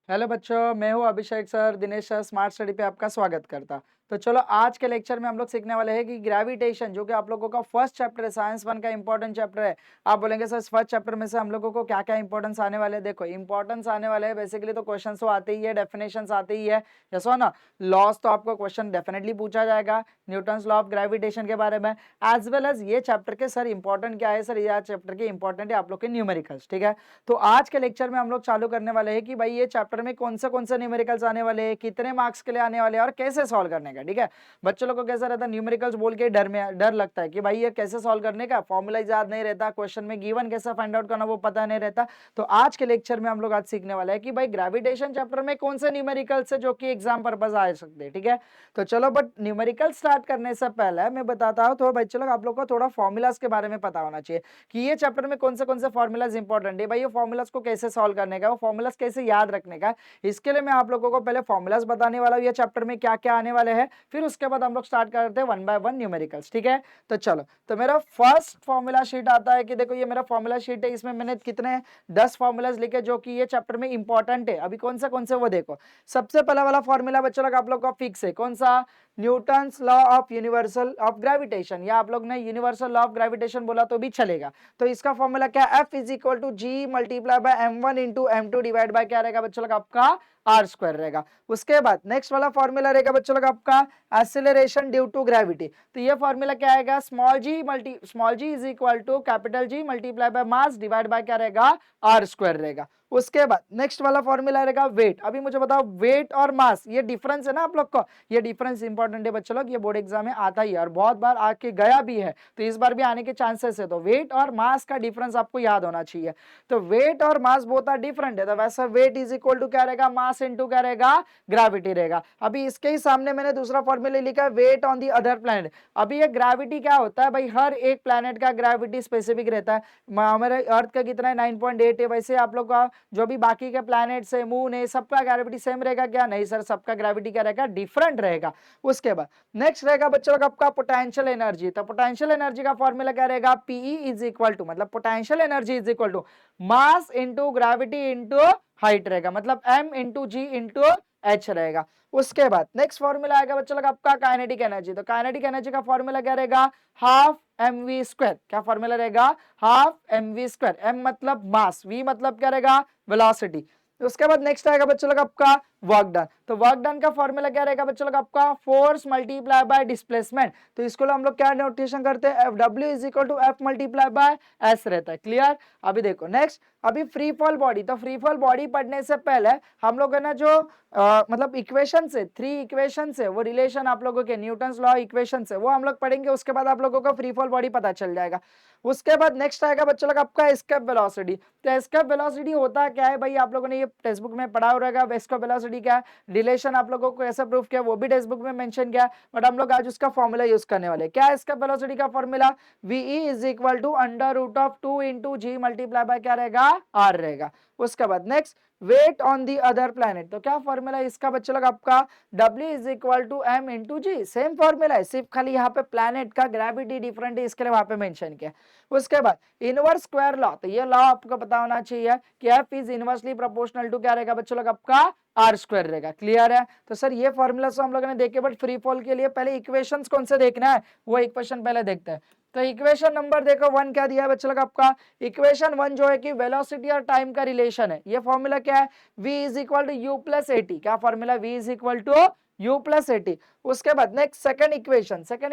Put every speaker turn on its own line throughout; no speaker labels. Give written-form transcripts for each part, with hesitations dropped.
Hello बच्चों, मैं हूं Abhishek sir. Dinesh sir smart study पे आपका स्वागत करता। तो चलो आज के लेक्चर में हम लोग सीखने वाले हैं कि ग्रेविटेशन, जो कि आप लोगों का फर्स्ट चैप्टर है, साइंस 1 का इंपॉर्टेंट चैप्टर है। आप बोलेंगे सर फर्स्ट चैप्टर में से हम लोगों को क्या क्या इंपॉर्टेंस आने वाले हैं। देखो इंपॉर्टेंस आने वाले हैं बेसिकली तो क्वेश्चन तो आते ही है, डेफिनेशन आते ही है, यस हो ना। लॉस तो आपको क्वेश्चन डेफिनेटली पूछा जाएगा न्यूटन्स लॉ ऑफ ग्रेविटेशन के बारे में, एज वेल एज ये चैप्टर के सर इंपॉर्टेंट क्या है। सर ये चैप्टर के इंपॉर्टेंट है आप लोग के न्यूमेरिकल्स, ठीक है। तो आज के लेक्चर में हम लोग चालू करने वाले हैं कि भाई ये चैप्टर में कौन से न्यूमेरिकल्स आने वाले हैं, कितने मार्क्स के लिए आने वाले हैं और कैसे सॉल्व करने का, ठीक है। बच्चों लोग को कैसा रहता है, न्यूमेरिकल्स बोल के डर लगता है कि भाई ये कैसे सॉल्व करने का, फॉर्मूला याद नहीं रहता, क्वेश्चन में गिवन कैसा फाइंड आउट करना वो पता नहीं रहता। तो आज के लेक्चर में हम लोग आज सीखने वाले हैं कि भाई ग्रेविटेशन चैप्टर में कौन से न्यूमेरिकल्स है जो कि एग्जाम पर्पस आ सकते हैं, ठीक है। तो चलो बट न्यूमेरिकल स्टार्ट करने से पहले मैं बताता हूँ तो बच्चों लोग आप लोग को थोड़ा फॉर्मूलाज के बारे में पता होना चाहिए कि ये चैप्टर में कौन से फॉर्मूलाज इंपॉर्टेंट है। भाई ये फॉर्मूलाज को कैसे सॉल्व करने का, वो फॉर्मूलाज कैसे याद रखने का, इसके लिए मैं आप लोगों को पहले फॉर्मूलाज बताने वाला हूँ ये चैप्टर में क्या क्या आने वाले हैं। फिर उसके बाद हम लोग स्टार्ट करते हैं 1 बाय 1 न्यूमेरिकल्स, ठीक है। तो चलो, तो मेरा फर्स्ट फॉर्मूला शीट आता है कि देखो ये मेरा फॉर्मूला शीट है, इसमें मैंने कितने 10 फॉर्मूलाज लिखे जो कि ये चैप्टर में इंपॉर्टेंट है। अभी कौन से वो देखो। सबसे पहला वाला फॉर्मूला बच्चों लोग आप लोग का फिक्स है, कौन सा, Newton's law of universal of gravitation, या आप लोग ने यूनिवर्सल लॉ ऑफ ग्रेविटेशन बोला तो भी चलेगा। तो इसका फॉर्मूला क्या, F is equal to G multiply by m1 into m2 divide by क्या रहेगा बच्चों लोग आपका आर स्क्वायर रहेगा। उसके बाद नेक्स्ट वाला फॉर्मूला रहेगा बच्चों लोग आपका एक्सीलरेशन ड्यू टू ग्रेविटी। तो ये फॉर्मूला क्या आएगा, small G is equal to capital G multiply by mass divide by क्या रहेगा आर स्क्वायर रहेगा। उसके बाद नेक्स्ट वाला फॉर्मूला रहेगा वेट। अभी मुझे बताओ वेट और मास ये डिफरेंस है ना आप लोग को, ये डिफरेंस इंपॉर्टेंट है बच्चों लोग, ये बोर्ड एग्जाम में आता ही है और बहुत बार आके गया भी है, तो इस बार भी आने के चांसेस है। तो वेट और मास का डिफरेंस आपको याद होना चाहिए। तो वेट और मास बोथ आर डिफरेंट है, तो वैसा वेट इज इक्वल टू क्या रहेगा, मास इनटू क्या रहेगा, ग्रेविटी रहेगा। अभी इसके ही सामने मैंने दूसरा फॉर्मूला लिखा है weight on the other planet. अभी ये ग्रेविटी क्या होता है भाई, हर एक प्लैनेट का ग्रेविटी स्पेसिफिक रहता है। हमारे अर्थ का कितना है 9.8 है, वैसे आप लोग का जो भी बाकी के प्लैनेट्स है, मून है, सबका ग्रेविटी सेम रहेगा क्या, नहीं सर, सबका ग्रेविटी क्या रहेगा, डिफरेंट रहेगा। उसके बाद नेक्स्ट रहेगा बच्चों लोग आपका पोटेंशियल एनर्जी। तो पोटेंशियल एनर्जी का फॉर्मूला क्या रहेगा, पीई इज इक्वल टू, मतलब potential energy is equal to mass into gravity into height रहेगा, मतलब m into G into H रहेगा। उसके बाद नेक्स्ट फॉर्मूला आएगा बच्चों लोग आपका काइनेटिक एनर्जी। तो काइनेटिक एनर्जी का फॉर्मूला क्या रहेगा, हाफ mv स्क्वायर। क्या फॉर्मूला रहेगा, हाफ mv स्क्वायर। m मतलब मास, v मतलब क्या रहेगा, वेलोसिटी। उसके बाद नेक्स्ट आएगा बच्चों लोग आपका वर्क डन। तो वर्क डन का फॉर्मूला क्या रहेगा बच्चों लोग आपका फोर्स मल्टीप्लाई बाय डिस्प्लेसमेंट। तो इसको हम लोग क्या नोटेशन करते हैं, F is equal to F multiply by S रहता है, क्लियर। अभी देखो नेक्स्ट, अभी फ्री फॉल बॉडी। तो फ्री फॉल बॉडी पढ़ने से पहले हम लोग है ना जो मतलब इक्वेशन से, 3 इक्वेशन से, वो रिलेशन आप लोगों के न्यूटन्स लॉ इक्वेशन से वो हम लोग पढ़ेंगे। उसके बाद आप लोगों को फ्री फॉल बॉडी पता चल जाएगा। उसके बाद नेक्स्ट आएगा बच्चों लोग आपका एस्केप वेलोसिटी। तो एस्केप वेलोसिटी होता क्या है भाई, आप लोगों ने ये टेक्स्ट बुक में पढ़ा रहेगा। एस्केप वेलोसिटी क्या है, रिलेशन आप लोगों को कैसे प्रूफ किया वो भी टेक्स्ट बुक में मेंशन किया, बट हम लोग आज उसका फॉर्मूला यूज करने वाले। क्या है एस्केप वेलोसिटी का formula, VE is equal to under root of 2 into G multiply by क्या रहेगा, आर रहेगा। उसके बाद next weight on the other planet. तो क्या फॉर्मूला इसका बच्चों लोग आपका W is equal to m into G, same formula है, सिर्फ खाली यहाँ पे प्लैनेट का ग्रेविटी डिफरेंट है, इसके लिए वहां पे मेंशन किया। उसके बाद इनवर्स स्क्वायर लॉ। तो ये लॉ आपको पता होना चाहिए कि F is inversely proportional to क्या रहेगा बच्चों लोग आपका आर स्क्वायर रहेगा, क्लियर है। तो सर ये फॉर्मूला हम लोगों ने देखे, बट फ्री फॉल के लिए पहले इक्वेशंस कौन से देखना है, वो इक्वेशन पहले देखते हैं। तो इक्वेशन नंबर देखो 1 क्या दिया है बच्चों लोग आपका, इक्वेशन 1 जो है कि वेलोसिटी और टाइम का रिलेशन है। ये फॉर्मूला क्या है, v is equal to u plus a t. क्या formula, v is equal to u plus a t. उसके बाद नेक्स्ट सेकंड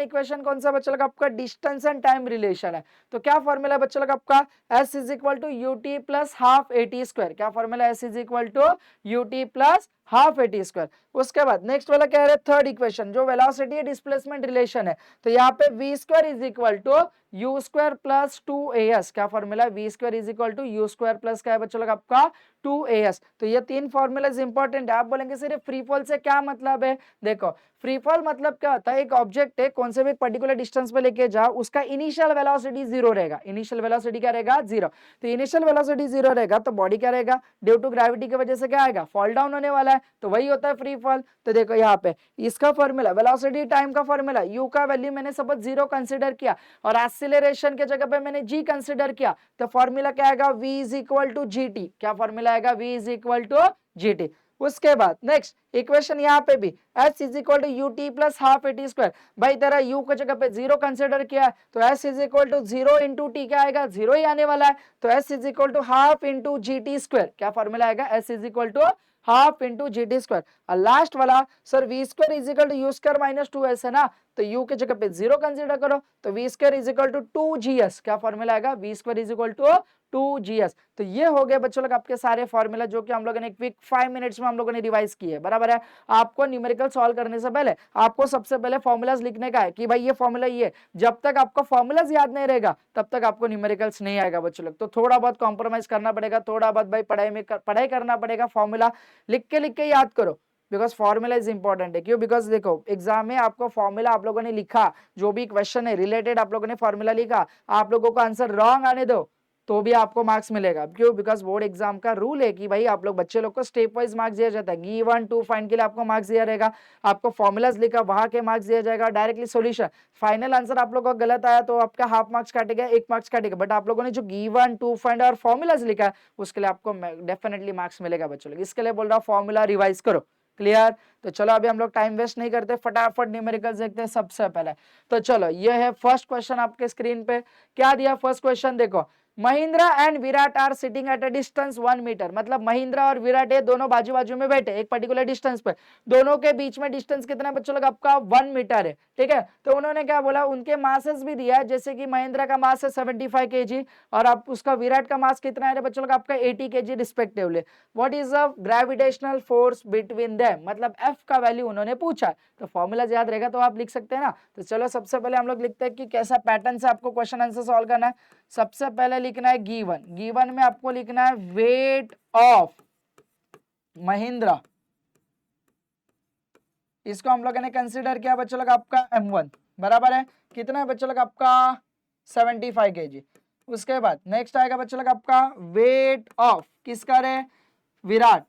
इक्वेशन कौन सा बच्चों लोग आपका, डिस्टेंस एंड टाइम रिलेशन है। तो क्या फॉर्मूला बच्चों लोग आपका, s is equal to ut plus half a t square. क्या formula, s is equal to ut plus half a t square. उसके बाद नेक्स्ट वाला क्या है, थर्ड इक्वेशन जो वेलोसिटी डिस्प्लेसमेंट रिलेशन है। तो यहाँ पे v square is equal to you square plus 2as। क्या formula, v square is equal to you square plus क्या है बच्चों लोग आपका 2as। तो ये 3 फॉर्मूलाज इंपॉर्टेंट है। आप बोलेंगे सिर्फ फ्री फॉल से क्या मतलब है, देखो फ्री फॉल मतलब क्या होता है, एक ऑब्जेक्ट है कौन से भी पर्टिकुलर डिस्टेंस पे लेके जाओ, उसका इनिशियल वेलोसिटी 0 रहेगा। इनिशियल वेलोसिटी क्या रहेगा, 0। तो इनिशियल वेलोसिटी 0 रहेगा तो बॉडी क्या रहेगा, ड्यू टू ग्रेविटी की वजह से क्या आएगा, फॉल डाउन होने वाला है। तो वही होता है फ्री फॉल। तो देखो यहाँ पे इसका फॉर्मूला, वेलोसिटी टाइम का फॉर्मूला, u का वैल्यू मैंने सपोज 0 कंसीडर किया और एक्सीलरेशन के जगह पे मैंने g कंसीडर किया, तो फॉर्मूला क्या आएगा, v is equal to G T. क्या फॉर्मूला आएगा, v is equal to G T. उसके बाद नेक्स्ट इक्वेशन यहाँ पे भी s is equal to U T plus half A T square. भाई तेरा u की जगह पे 0 कंसिडर किया है तो s is equal to 0 into T क्या आएगा, 0 ही आने वाला है। तो s is equal to half into G T square, क्या फॉर्मूला आएगा, s is equal to half into G T square. और लास्ट वाला sir V square is equal to you square minus 2s है ना, तो u की जगह पे 0 कंसिडर करो तो V square is equal to 2gs, क्या फॉर्मूला आएगा, V square is equal to 2gs। तो ये हो गए बच्चों लोग आपके सारे फॉर्मूला जो कि हम लोगों ने क्विक 5 मिनट्स में हम लोगों ने रिवाइज किए, बराबर है। आपको न्यूमेरिकल सॉल्व करने से पहले आपको सबसे पहले फॉर्मूलाज लिखने का है कि भाई ये फॉर्मूला ये, जब तक आपको फॉर्मूलाज याद नहीं रहेगा तब तक आपको न्यूमेरिकल्स नहीं आएगा बच्चों लोग। तो थोड़ा बहुत कॉम्प्रोमाइज करना पड़ेगा, थोड़ा बहुत भाई पढ़ाई करना पड़ेगा, फॉर्मूला लिख के याद करो बिकॉज फॉर्मूला इज इंपॉर्टेंट है। क्यों, बिकॉज देखो एग्जाम में आपको फॉर्मूला आप लोगों ने लिखा, जो भी क्वेश्चन है रिलेटेड आप लोगों ने फॉर्मूला लिखा, आप लोगों को आंसर रॉन्ग आने दो तो भी आपको मार्क्स मिलेगा। क्यों, बिकॉज बोर्ड एग्जाम का रूल है कि भाई आप लोग बच्चे लोग को स्टेप वाइज मार्क्स दिया जाता है। गिवन टू फाइंड के लिए आपको मार्क्स दिया रहेगा, आपको फॉर्मुलाज लिखा वहां के मार्क्स दिया जाएगा, डायरेक्टली सॉल्यूशन फाइनल आंसर आप लोगों का गलत आया तो आपका हाफ मार्क्स काटेगा, 1 मार्क्स काटेगा। बट आप लोगों ने जो गिवन टू फाइंड और फॉर्मुलाज लिखा है उसके लिए आपको डेफिनेटली मार्क्स मिलेगा बच्चों लोग। इसके लिए बोल रहा हूँ फॉर्मूला रिवाइज करो। क्लियर, तो चलो अभी हम लोग टाइम वेस्ट नहीं करते, फटाफट न्यूमेरिकल्स देखते हैं सबसे पहले। तो चलो ये है फर्स्ट क्वेश्चन आपके स्क्रीन पे, क्या दिया फर्स्ट क्वेश्चन देखो, Mahindra and Virat are sitting at a distance 1 metre. मतलब महिंद्रा और विराट ये दोनों बाजू बाजू में बैठे एक पर्टिकुलर डिस्टेंस पे, दोनों के बीच में डिस्टेंस कितना बच्चों लोग आपका 1 मीटर है, ठीक है। तो उन्होंने क्या बोला, उनके मासेस भी दिया है, जैसे कि महिंद्रा का मास है 75 kg और आप उसका विराट का मास कितना है बच्चों लोग आपका 80 kg respectively. What is the gravitational force between them, मतलब एफ का वैल्यू उन्होंने पूछा। तो फॉर्मूला याद रहेगा तो आप लिख सकते हैं ना। तो चलो सबसे पहले हम लोग लिखते हैं कि कैसा पैटर्न से आपको क्वेश्चन आंसर सॉल्व करना है। सबसे पहले लिखना है गिवन, गिवन में आपको लिखना है वेट ऑफ महिंद्रा, इसको हम लोगों ने कंसीडर किया बच्चों लोग आपका m1, बराबर है कितना है बच्चों लोग आपका 75 kg। उसके बाद नेक्स्ट आएगा बच्चों लोग आपका वेट ऑफ किसका रे, विराट,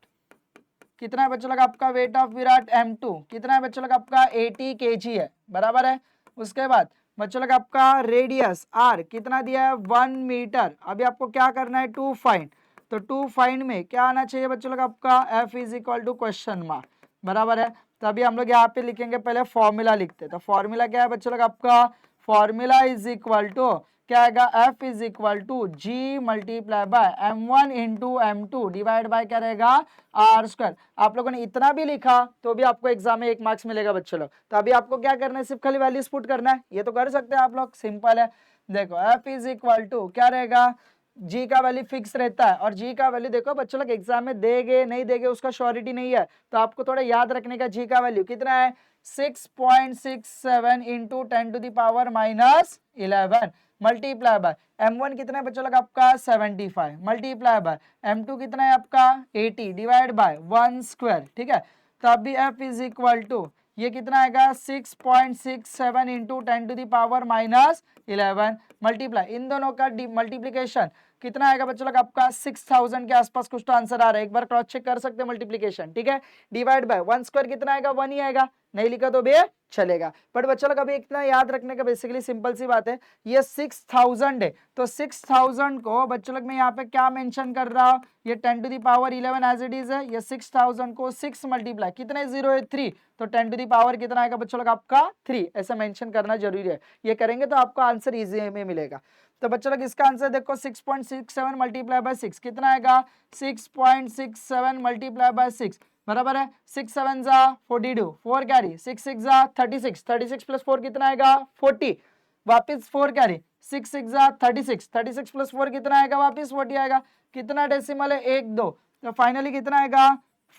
कितना है बच्चों लोग आपका वेट ऑफ विराट m2, कितना है बच्चों लोग आपका 80 kg है, बराबर है। उसके बाद बच्चों लोग आपका रेडियस r कितना दिया है 1 मीटर। अभी आपको क्या करना है, टू फाइंड, तो टू फाइंड में क्या आना चाहिए बच्चों लोग आपका f is equal to question mark, बराबर है। तो अभी हम लोग यहाँ पे लिखेंगे, पहले फॉर्मूला लिखते हैं। तो फॉर्मूला क्या है बच्चों लोग आपका, फॉर्मूला इज इक्वल टू क्या आएगा, f is equal to g multiply by m1 into m2 divide by क्या रहेगा r स्क्वायर। आप लोगों ने इतना भी लिखा तो भी आपको एग्जाम में 1 मार्क्स मिलेगा बच्चों लोग। तो अभी आपको क्या करना है, सिर्फ खाली वैल्यूज पुट करना है, ये तो कर सकते हैं आप लोग, सिंपल है। देखो f इज इक्वल टू क्या रहेगा, g का वैल्यू फिक्स रहता है और g का वैल्यू देखो बच्चों लोग एग्जाम में देंगे नहीं देंगे उसका श्योरिटी नहीं है, तो आपको थोड़ा याद रखने का। g का वैल्यू कितना है 6.67 into 10 to the power minus 11 multiply by m1 कितना है बच्चों लोग आपका 75 मल्टीप्लाई बाय m2 कितना है आपका 80 डिवाइड बाय 1 स्क्वायर, ठीक है। तो अभी f इज इक्वल टू ये कितना आएगा 6.67 into 10 to the power minus 11 multiply, इन दोनों का मल्टीप्लीकेशन कितना आएगा बच्चों लोग आपका 6000 के आसपास कुछ तो आंसर आ रहा है, एक बार क्रॉस चेक कर सकते हैं मल्टीप्लीकेशन, ठीक है। डिवाइड बाय 1 स्क्वायर कितना आएगा 1 ही आएगा, नहीं लिखा तो भी चलेगा। बट बच्चों लोग अभी इतना याद रखने का बेसिकली सिंपल सी बात है, ये 6000 है तो 6000 को बच्चों लोग मैं यहाँ पे क्या मेंशन कर रहा हूँ, ये 10 to the power 11 as it is है, ये 6000 को 6 मल्टीप्लाई कितने 0 है 3, तो 10 टू द पावर कितना आएगा बच्चों लोग आपका 3, ऐसा मेंशन करना जरूरी है। ये करेंगे तो आपको आंसर इजी में मिलेगा। तो बच्चों लोग इसका आंसर देखो 6.67 मल्टीप्लाई बाय 6 कितना आएगा 6.67 मल्टीप्लाई बाय 6 बराबर है 6 7 जा 42 4 कैरी 6 6 जा 36 36 प्लस 4 कितना आएगा 40 वापिस 4 कैरी 6 6 जा 36 36 प्लस 4 कितना आएगा वापिस 40 आएगा, कितना डेसिमल है 1 2, तो फाइनली कितना आएगा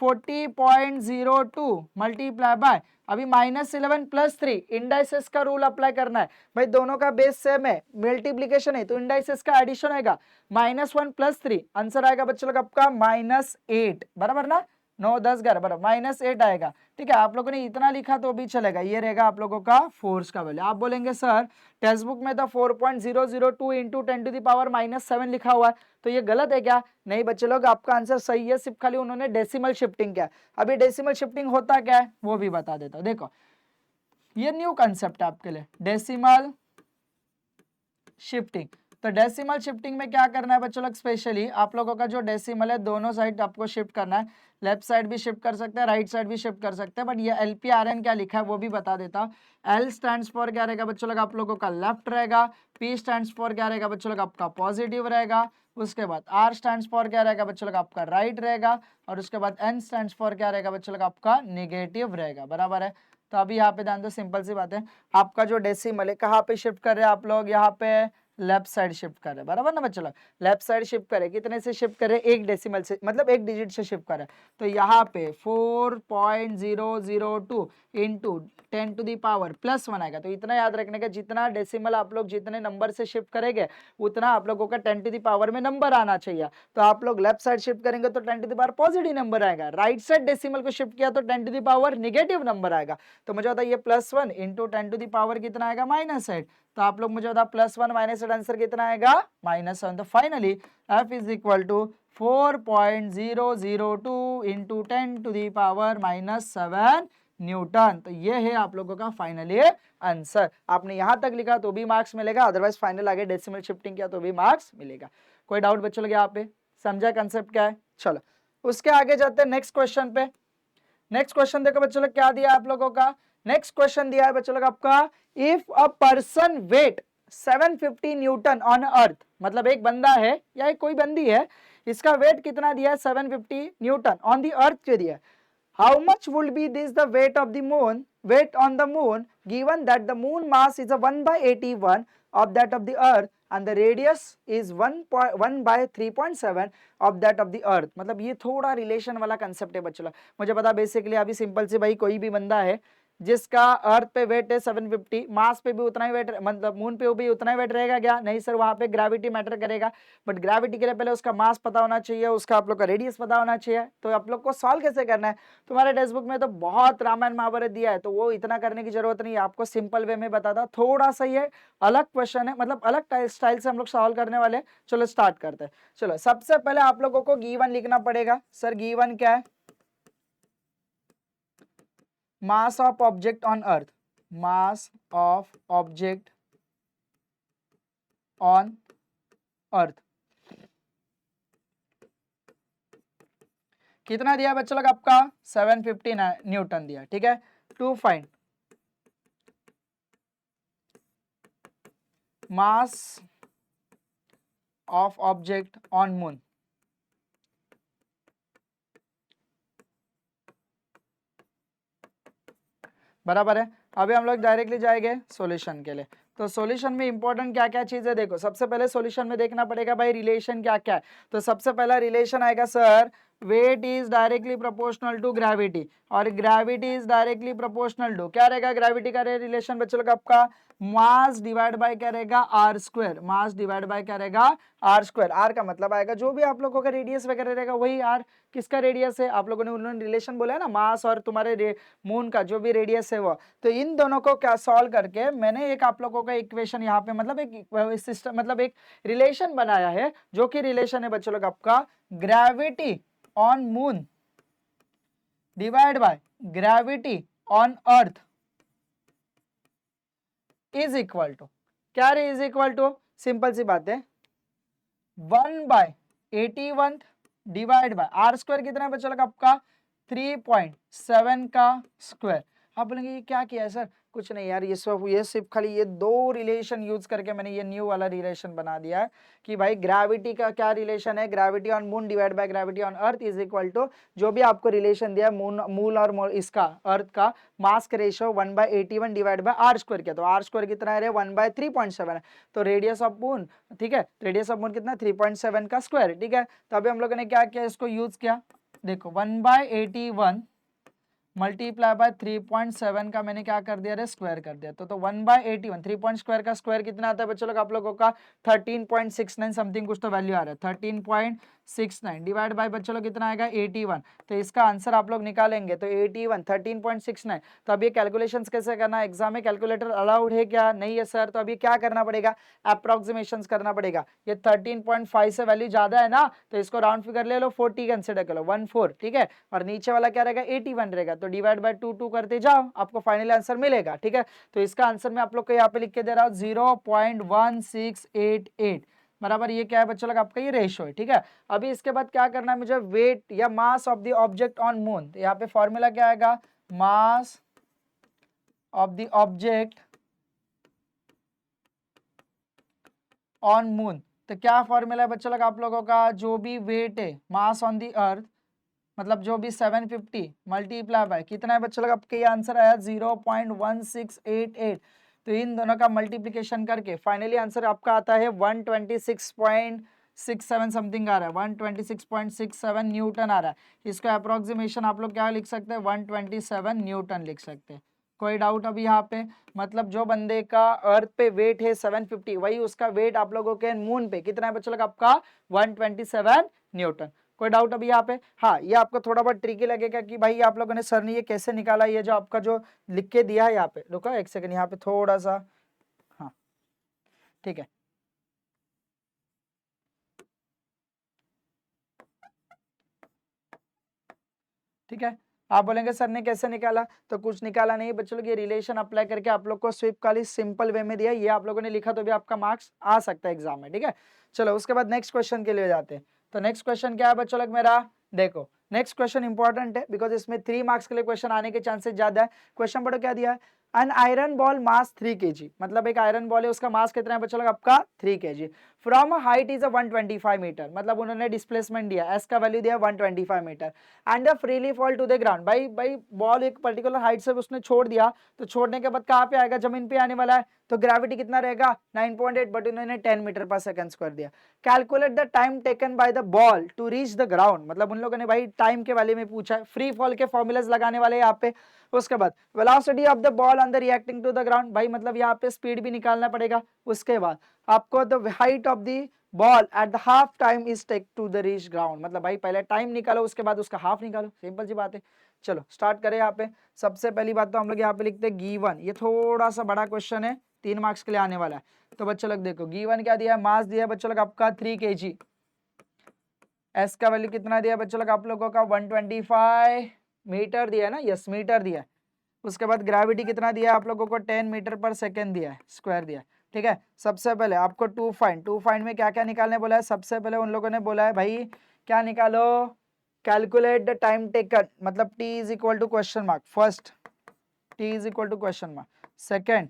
40.02 मल्टीप्लाई बाय अभी -11 प्लस 3 इंडाइसेस का रूल अप्लाई करना है भाई, दोनों का बेस सेम है मल्टीप्लिकेशन है तो इंडाइसेस का एडिशन आएगा -1 प्लस 3 आंसर आएगा बच्चों लोग आपका -8 बराबर ना, 9 10 11 बराबर -8 आएगा, ठीक है। आप लोगों ने इतना लिखा तो भी चलेगा, ये रहेगा आप लोगों का फोर्स का वैल्यू। आप बोलेंगे सर टेक्स्ट बुक में तो 4.002 इंटू 10 टू द पावर -7 लिखा हुआ है तो ये गलत है क्या, नहीं बच्चे लोग आपका आंसर सही है, सिर्फ खाली उन्होंने डेसिमल शिफ्टिंग किया। अभी डेसिमल शिफ्टिंग होता क्या है वो भी बता देता हूं, देखो ये न्यू कंसेप्ट है आपके लिए डेसिमल शिफ्टिंग। तो डेसिमल शिफ्टिंग में क्या करना है बच्चों लोग, स्पेशली आप लोगों का जो डेसिमल है दोनों साइड आपको शिफ्ट करना है, लेफ्ट साइड भी शिफ्ट कर सकते हैं, राइट साइड भी शिफ्ट कर सकते हैं, बट ये LPRN क्या लिखा है वो भी बता देता हूँ। L स्टैंड्स फॉर क्या रहेगा बच्चों लोग आप लोगों का लेफ्ट रहेगा, P स्टैंड्स फॉर क्या रहेगा बच्चों लोग आपका पॉजिटिव रहेगा, उसके बाद R स्टैंड्स फॉर क्या रहेगा बच्चों लोग आपका राइट रहेगा, और उसके बाद N स्टैंड्स फॉर क्या रहेगा बच्चों लोग आपका नेगेटिव रहेगा, बराबर है। तो अभी यहाँ पे ध्यान दो, सिंपल सी बात है, आपका जो डेसिमल है कहाँ पे शिफ्ट कर रहे हैं आप लोग, यहाँ पे लेफ्ट साइड शिफ्ट कर रहे हैं, बराबर ना बच्चों लोग, लेफ्ट साइड शिफ्ट करे, कितने से शिफ्ट करे, एक डेसिमल से, मतलब एक डिजिट से शिफ्ट करे। तो यहाँ पे 4.002 इंटू 10 टू दी पावर +1 आएगा। तो इतना याद रखने का, जितना डेसिमल आप लोग जितने नंबर से शिफ्ट करेंगे उतना आप लोगों का 10 टू दी पावर में नंबर आना चाहिए। तो आप लोग लेफ्ट साइड शिफ्ट करेंगे तो 10 to the power positive number आएगा, राइट साइड डेसिमल को शिफ्ट किया तो 10 to the power negative number आएगा। तो मुझे बताइए +1 इंटू 10 टू दी पावर कितना आएगा, -8। तो आप लोग मुझे बता +1 -8 आंसर कितना आएगा, -7। तो finally F is equal to 4.002 into 10 to the power -7 newton. तो ये है आप लोगों का फाइनली आंसर। आपने यहां तक लिखा तो भी मार्क्स मिलेगा, अदरवाइज फाइनल आगे डेसिमल शिफ्टिंग किया तो भी मार्क्स मिलेगा। कोई डाउट बच्चों लोग यहाँ पे, समझा कंसेप्ट क्या है? चलो उसके आगे जाते हैं नेक्स्ट क्वेश्चन पे। नेक्स्ट क्वेश्चन देखो बच्चों लोग क्या दिया है आप लोगों का, नेक्स्ट क्वेश्चन दिया है बच्चों लोग आपका, if a person weight 750 newton on earth, मतलब एक बंदा है या एक कोई बंदी है, इसका वेट कितना दिया है 750 न्यूटन ऑन द अर्थ के दिया है। How much would be this the weight of the moon, weight on the moon, given that the moon mass is a 1/81 of that of the earth and the radius is 1/3.7 of that of the earth। मतलब ये थोड़ा relation वाला concept है बच्चों। मुझे पता basically अभी simple से भाई कोई भी बंदा है जिसका अर्थ पे वेट है 750, मास पे भी उतना ही वेट, मतलब मून पे भी उतना ही वेट रहेगा क्या? नहीं सर, वहां पे ग्रेविटी मैटर करेगा, बट ग्रेविटी के लिए पहले उसका मास पता होना चाहिए, उसका आप लोग का रेडियस पता होना चाहिए। तो आप लोग को सॉल्व कैसे करना है, तुम्हारे टेक्स्ट बुक में तो बहुत रामायण महाभारत दिया है, तो वो इतना करने की जरूरत नहीं है, आपको सिंपल वे में बताता, थोड़ा सा ये अलग क्वेश्चन है, मतलब अलग स्टाइल से हम लोग सॉल्व करने वाले। चलो स्टार्ट करते हैं। चलो सबसे पहले आप लोगों को गिवन लिखना पड़ेगा। सर गिवन क्या है? mass of object on earth, mass of object on earth कितना दिया बच्चों लोग आपका 750 न्यूटन दिया, ठीक है। To find mass of object on moon, बराबर है। अभी हम लोग डायरेक्टली जाएंगे सॉल्यूशन के लिए। तो सॉल्यूशन में इंपॉर्टेंट क्या क्या चीजें देखो, सबसे पहले सॉल्यूशन में देखना पड़ेगा भाई रिलेशन क्या क्या है। तो सबसे पहला रिलेशन आएगा sir, weight is directly proportional to gravity, और gravity is directly proportional to क्या रहेगा, ग्रेविटी का रिलेशन बच्चों लोग आपका मास डिवाइड बाय क्या रहेगा, R square, mass divide by क्या रहेगा, आर स्क्वायर। आर का मतलब आएगा जो भी आप लोगों का रेडियस वगैरह रहेगा वही आर, किसका रेडियस है, आप लोगों ने उन्होंने रिलेशन बोला है ना, मास और तुम्हारे मून का जो भी रेडियस है वो। तो इन दोनों को क्या सॉल्व करके मैंने एक आप लोगों का इक्वेशन यहाँ पे, मतलब एक सिस्टम, मतलब एक रिलेशन बनाया है, जो कि रिलेशन है बच्चों लोग आपका gravity on moon divide by gravity on earth is equal to क्या रे, इज इक्वल टू सिंपल सी बात है 1/81 डिवाइड बाय आर स्क्वायर कितना है बच्चों लोग आपका 3.7 का स्क्वायर। आप बोलेंगे ये क्या किया है सर? कुछ नहीं यार, ये सिर्फ खाली ये दो रिलेशन यूज करके मैंने ये न्यू वाला रिलेशन बना दिया है कि भाई ग्रेविटी का क्या रिलेशन है, gravity on moon divide by gravity on earth is equal to जो भी आपको रिलेशन दिया मून और इसका अर्थ का मास का ratio 1/81 divide by R square किया। तो आर स्क्वायर कितना है, 1/3.7 है। तो रेडियस ऑफ मून, ठीक है, रेडियस ऑफ मून कितना 3.7 का स्क्वायर, ठीक है। तो अभी हम लोगों ने क्या किया, इसको यूज किया, देखो 1/81 मल्टीप्लाई बाय 3.7 का मैंने क्या कर दिया रे, स्क्वायर कर दिया। तो 1/81 3 पॉइंट स्क्वायर का स्क्वायर कितना आता है बच्चों लोग आप लोगों का 13.69 समथिंग कुछ तो वैल्यू आ रहा है, 13.69 13.69 डिवाइड बाय बच्चों लोग कितना आएगा 81। तो इसका आंसर आप लोग निकालेंगे तो 81 13.69। तो अब ये कैलकुलेशंस कैसे करना है, एग्जाम में कैलकुलेटर अलाउड है क्या, नहीं है सर। तो अभी क्या करना पड़ेगा, अप्रोक्सीमेशंस करना पड़ेगा। ये 13.5 से वैल्यू ज्यादा है ना, तो इसको राउंड फिगर ले लो, 40 कंसिडर कर लो, 14, ठीक है। और नीचे वाला क्या रहेगा 81 रहेगा, तो डिवाइड बाय 2 करते जाओ, आपको फाइनल आंसर मिलेगा, ठीक है। तो इसका आंसर मैं आप लोग को यहाँ पे लिख के दे रहा हूँ 0.1688 बराबर। ये क्या है बच्चों लोग, आपका ये रेशियो है, ठीक है। अभी इसके बाद क्या करना है मुझे, वेट या मास of the object on moon. तो यहाँ पे फॉर्मूला क्या आएगा, मास of the object on moon. तो क्या फॉर्मूला है बच्चों लोग आप लोगों का, जो भी वेट है मास ऑन द अर्थ, मतलब जो भी 750 मल्टीप्लाई बाय कितना है बच्चों लोग, आपके ये आंसर आया 0.1688। तो इन दोनों का मल्टीप्लिकेशन करके फाइनली आंसर आपका आता है 126.67 समथिंग आ रहा है, 126.67 न्यूटन आ रहा है। इसका अप्रोक्सीमेशन आप लोग क्या लिख सकते हैं, 127 न्यूटन लिख सकते हैं। कोई डाउट अभी यहाँ पे, मतलब जो बंदे का अर्थ पे वेट है 750, वही उसका वेट आप लोगों के मून पे कितना है बच्चों लोग, आपका 127 न्यूटन। कोई डाउट अभी यहाँ पे, हाँ ये आपको थोड़ा बहुत ट्रिकी लगेगा कि भाई आप लोगों ने सर ने ये कैसे निकाला, ये जो आपका जो लिख के दिया है यहाँ पे, रुको एक सेकंड यहाँ पे थोड़ा सा, हाँ ठीक है। ठीक है, आप बोलेंगे सर ने कैसे निकाला, तो कुछ निकाला नहीं बच्चों लोग, ये रिलेशन अप्लाई करके आप लोग को स्विप खाली सिंपल वे में दिया, ये आप लोगों ने लिखा तो भी आपका मार्क्स आ सकता है एग्जाम में, ठीक है। चलो उसके बाद नेक्स्ट क्वेश्चन के लिए जाते हैं। तो नेक्स्ट क्वेश्चन क्या है बच्चों लोग मेरा, देखो नेक्स्ट क्वेश्चन इंपॉर्टेंट है बिकॉज इसमें 3 मार्क्स के लिए क्वेश्चन आने के चांसेस ज्यादा है। क्वेश्चन पढ़ो क्या दिया है, an iron ball mass 3 kg, मतलब एक आयरन बॉल है उसका मास कितना है बच्चों लोग, आपका 3 kg। From height is 125 metre, मतलब उन्होंने डिस्प्लेसमेंट दिया, एस का वैल्यू दिया 125 metre, and freely fall to the ground. भाई भाई बॉल एक पर्टिकुलर हाइट से उसने छोड़ दिया, तो छोड़ने के बाद कहाँ पे आएगा, जमीन पे आने वाला है, तो ग्रेविटी कितना रहेगा 9.8, बट उन्होंने 10 मीटर पर सेकंड कर दिया। Calculate the time taken by the ball to reach the ground, मतलब उन लोगों ने भाई टाइम के बारे में पूछा है, फ्री फॉल के फॉर्मूलाज लगाने वाले यहाँ पे। उसके बाद velocity of the ball on the reacting to the ground, भाई मतलब यहाँ पे स्पीड भी निकालना पड़ेगा। उसके बाद आपको the height of the ball at the half time is take to the reach ground, मतलब भाई पहले टाइम निकालो उसके बाद उसका हाफ निकालो, सिंपल सी बात है। चलो स्टार्ट करें यहाँ पे। सबसे पहली बात तो हम लोग यहाँ पे लिखते हैं गिवन, ये थोड़ा सा बड़ा क्वेश्चन है, 3 मार्क्स के लिए आने वाला है। तो बच्चों लोग देखो गिवन क्या दिया है, मास दिया है बच्चों लोग आपका 3 kg, एस का वैल्यू कितना दिया बच्चों लोग आप लोगों का 125 मीटर दिया है ना, यस मीटर दिया है। उसके बाद ग्रेविटी कितना दिया आप लोगों को 10 मीटर पर सेकेंड दिया है, स्क्वायर दिया है, ठीक है। सबसे पहले आपको टू फाइंड में क्या क्या निकालने बोला है, सबसे पहले उन लोगों ने बोला है भाई क्या निकालो, कैलकुलेट द टाइम टेकन, मतलब t is equal to question mark, first t is equal to question mark, second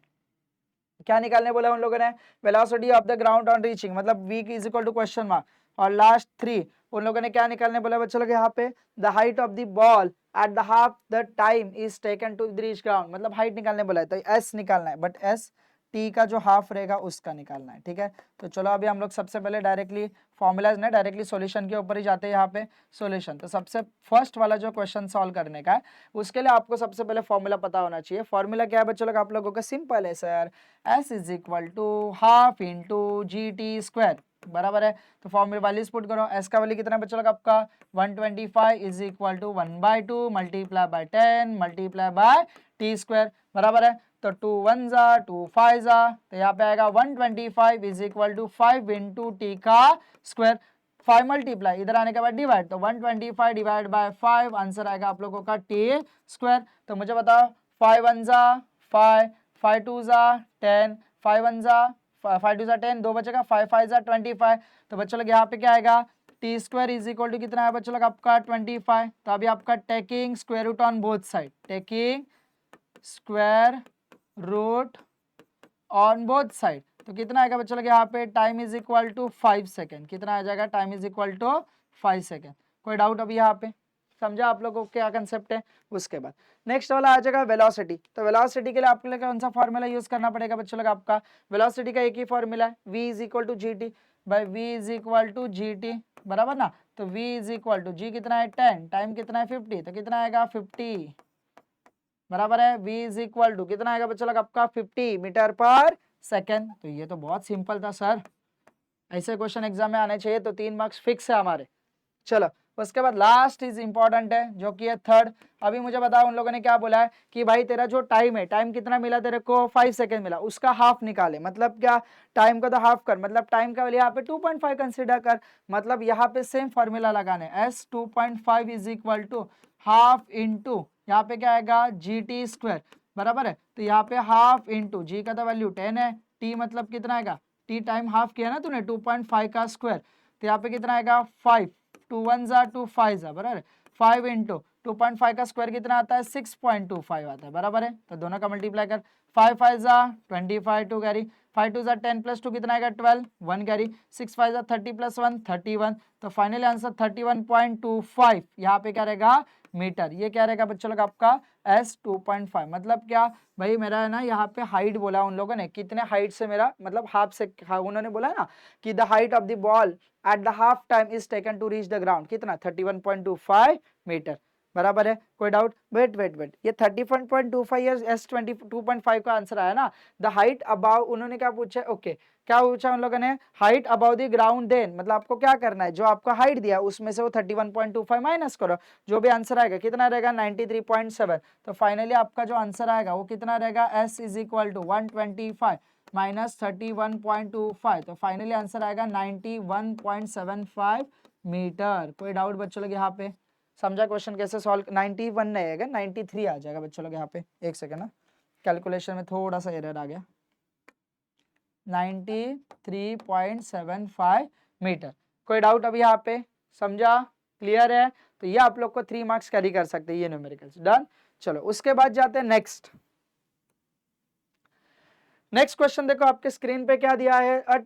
क्या निकालने बोला उन लोगों ने, velocity of the ground on reaching, मतलब v is equal to question mark, और लास्ट 3 उन लोगों ने क्या निकालने बोला बच्चों लोग यहाँ पे, the height of the ball at the half the time is taken to reach ground, मतलब हाइट निकालने बोला है, तो s निकालना है, बट s t का जो हाफ रहेगा उसका निकालना है, ठीक है। तो चलो अभी हम लोग सबसे पहले डायरेक्टली फॉर्मूलाज ना डायरेक्टली सॉल्यूशन के ऊपर ही जाते हैं यहाँ पे सॉल्यूशन। तो सबसे फर्स्ट वाला जो क्वेश्चन सॉल्व करने का है उसके लिए आपको सबसे पहले फॉर्मूला पता होना चाहिए। फॉर्मूला क्या है बच्चों लोग आप लोगों का, सिंपल है sir, s is equal to half into G T square, बराबर है। तो फॉर्मूला वैल्यूज पुट करो, s का वैल्यू कितना है बच्चों लोग आपका 125 is equal to 1/2 multiply by 10 multiply by T square, बराबर है। तो 2 1 जा 2 5 जा, तो यहाँ पे आएगा 125 is equal to 5 into T का स्क्वायर, 5 मल्टीप्लाई इधर आने के बाद डिवाइड, तो 125 डिवाइड बाय 5 आंसर आएगा आप लोगों का टी स्क्वायर। तो मुझे बताओ 5 1 जा 5, 5 2 जा 10, 5 1 जा 5 2 जा 10, 2 बचेगा, 5 5 जा 25। तो बच्चों लोग यहाँ पे क्या आएगा, T square is equal to कितना है बच्चों लोग आपका 25। तो अभी आपका taking square root on both side, taking square root on both side, तो कितना आएगा बच्चों लोग यहाँ पे, time is equal to 5 second, कितना आ जाएगा, time is equal to 5 second. कोई डाउट अभी यहाँ पे, समझा आप लोगों को क्या कंसेप्ट है। उसके बाद नेक्स्ट वाला आ जाएगा वेलोसिटी। तो वेलोसिटी के लिए आपके लिए कौन सा फॉर्मूला यूज करना पड़ेगा बच्चों लोग, आपका वेलोसिटी का एक ही फॉर्मूला है, v is equal to G T by V is equal to G T, बराबर ना। तो v is equal to G कितना है 10, टाइम कितना है 50, तो कितना आएगा 50, बराबर है। v इज इक्वल टू कितना आएगा बच्चों लोग आपका 50 मीटर पर सेकेंड। तो ये तो बहुत सिंपल था सर, ऐसे क्वेश्चन एग्जाम में आने चाहिए, तो 3 मार्क्स फिक्स है हमारे, चलो उसके बाद लास्ट इज इंपॉर्टेंट है जो कि है थर्ड। अभी मुझे बताओ उन लोगों ने क्या बोला है कि भाई तेरा जो टाइम है, टाइम कितना मिला तेरे को 5 सेकंड मिला, उसका हाफ निकाले। मतलब क्या, टाइम का तो हाफ कर, मतलब टाइम का यहाँ पे 2.5 कंसिडर कर। मतलब यहाँ पे सेम फॉर्मूला लगाने, s 2.5 is equal to half into यहाँ पे क्या आएगा जी टी स्क्वायर, बराबर है। तो यहाँ पे हाफ इंटू जी का तो वैल्यू 10 है, टी मतलब कितना आएगा, टी टाइम हाफ किया ना तूने 2.5 का स्क्वायर, तो यहाँ पे कितना आएगा 5, 2 1 जा 2 5 जा, बराबर। 5 इंटू 2.5 का स्क्वायर कितना आता है 6.25 आता है, बराबर है। तो दोनों का मल्टीप्लाई कर, 5 5 जा 25, 2 कैरी, 5 2 जा 10 प्लस 2 कितना आएगा 12, 1 कैरी, 6 5 जा 30 प्लस 1 31। तो फाइनली आंसर 31.25 यहाँ पे क्या रहेगा मीटर। ये क्या रहेगा बच्चों लोग आपका S 2.5। मतलब क्या भाई, मेरा है ना यहाँ पे हाइट बोला उन लोगों ने, कितने हाइट से मेरा मतलब हाफ से, उन्होंने बोला ना कि the height of the ball at the half time is taken to reach the ground, कितना 31.25 मीटर, बराबर है। कोई डाउट? वेट वेट वेट, ये 31.25 S 22.5 का आंसर आया ना। द हाइट अबाउ, उन्होंने क्या पूछा, ओके क्या पूछा उन लोगों ने, height about the ground, then मतलब आपको क्या करना है, जो आपको हाइट दिया उसमें से वो 31.25 माइनस करो, जो भी आंसर आएगा कितना रहेगा 93.7। तो फाइनली आपका जो आंसर आएगा वो कितना रहेगा S is equal to 125 minus 31.25। तो फाइनली आंसर आएगा 91.75 मीटर। कोई डाउट बच्चों लोग यहाँ पे? समझा क्वेश्चन कैसे सॉल्व? 91 नहीं आएगा, 93 आ जाएगा बच्चों लोग यहाँ पे। एक सेकंड ना, कैलकुलेशन में थोड़ा सा एरर आ गया। 93.75 मीटर। कोई डाउट अभी यहाँ पे? समझा? क्लियर है? तो ये आप लोग को 3 मार्क्स कैरी कर सकते हैं ये न्यूमेरिकल्स। डन। चलो उसके बाद जाते हैं नेक्स्ट। नेक्स्ट क्वेश्चन देखो आपके स्क्रीन पे क्या दिया है, a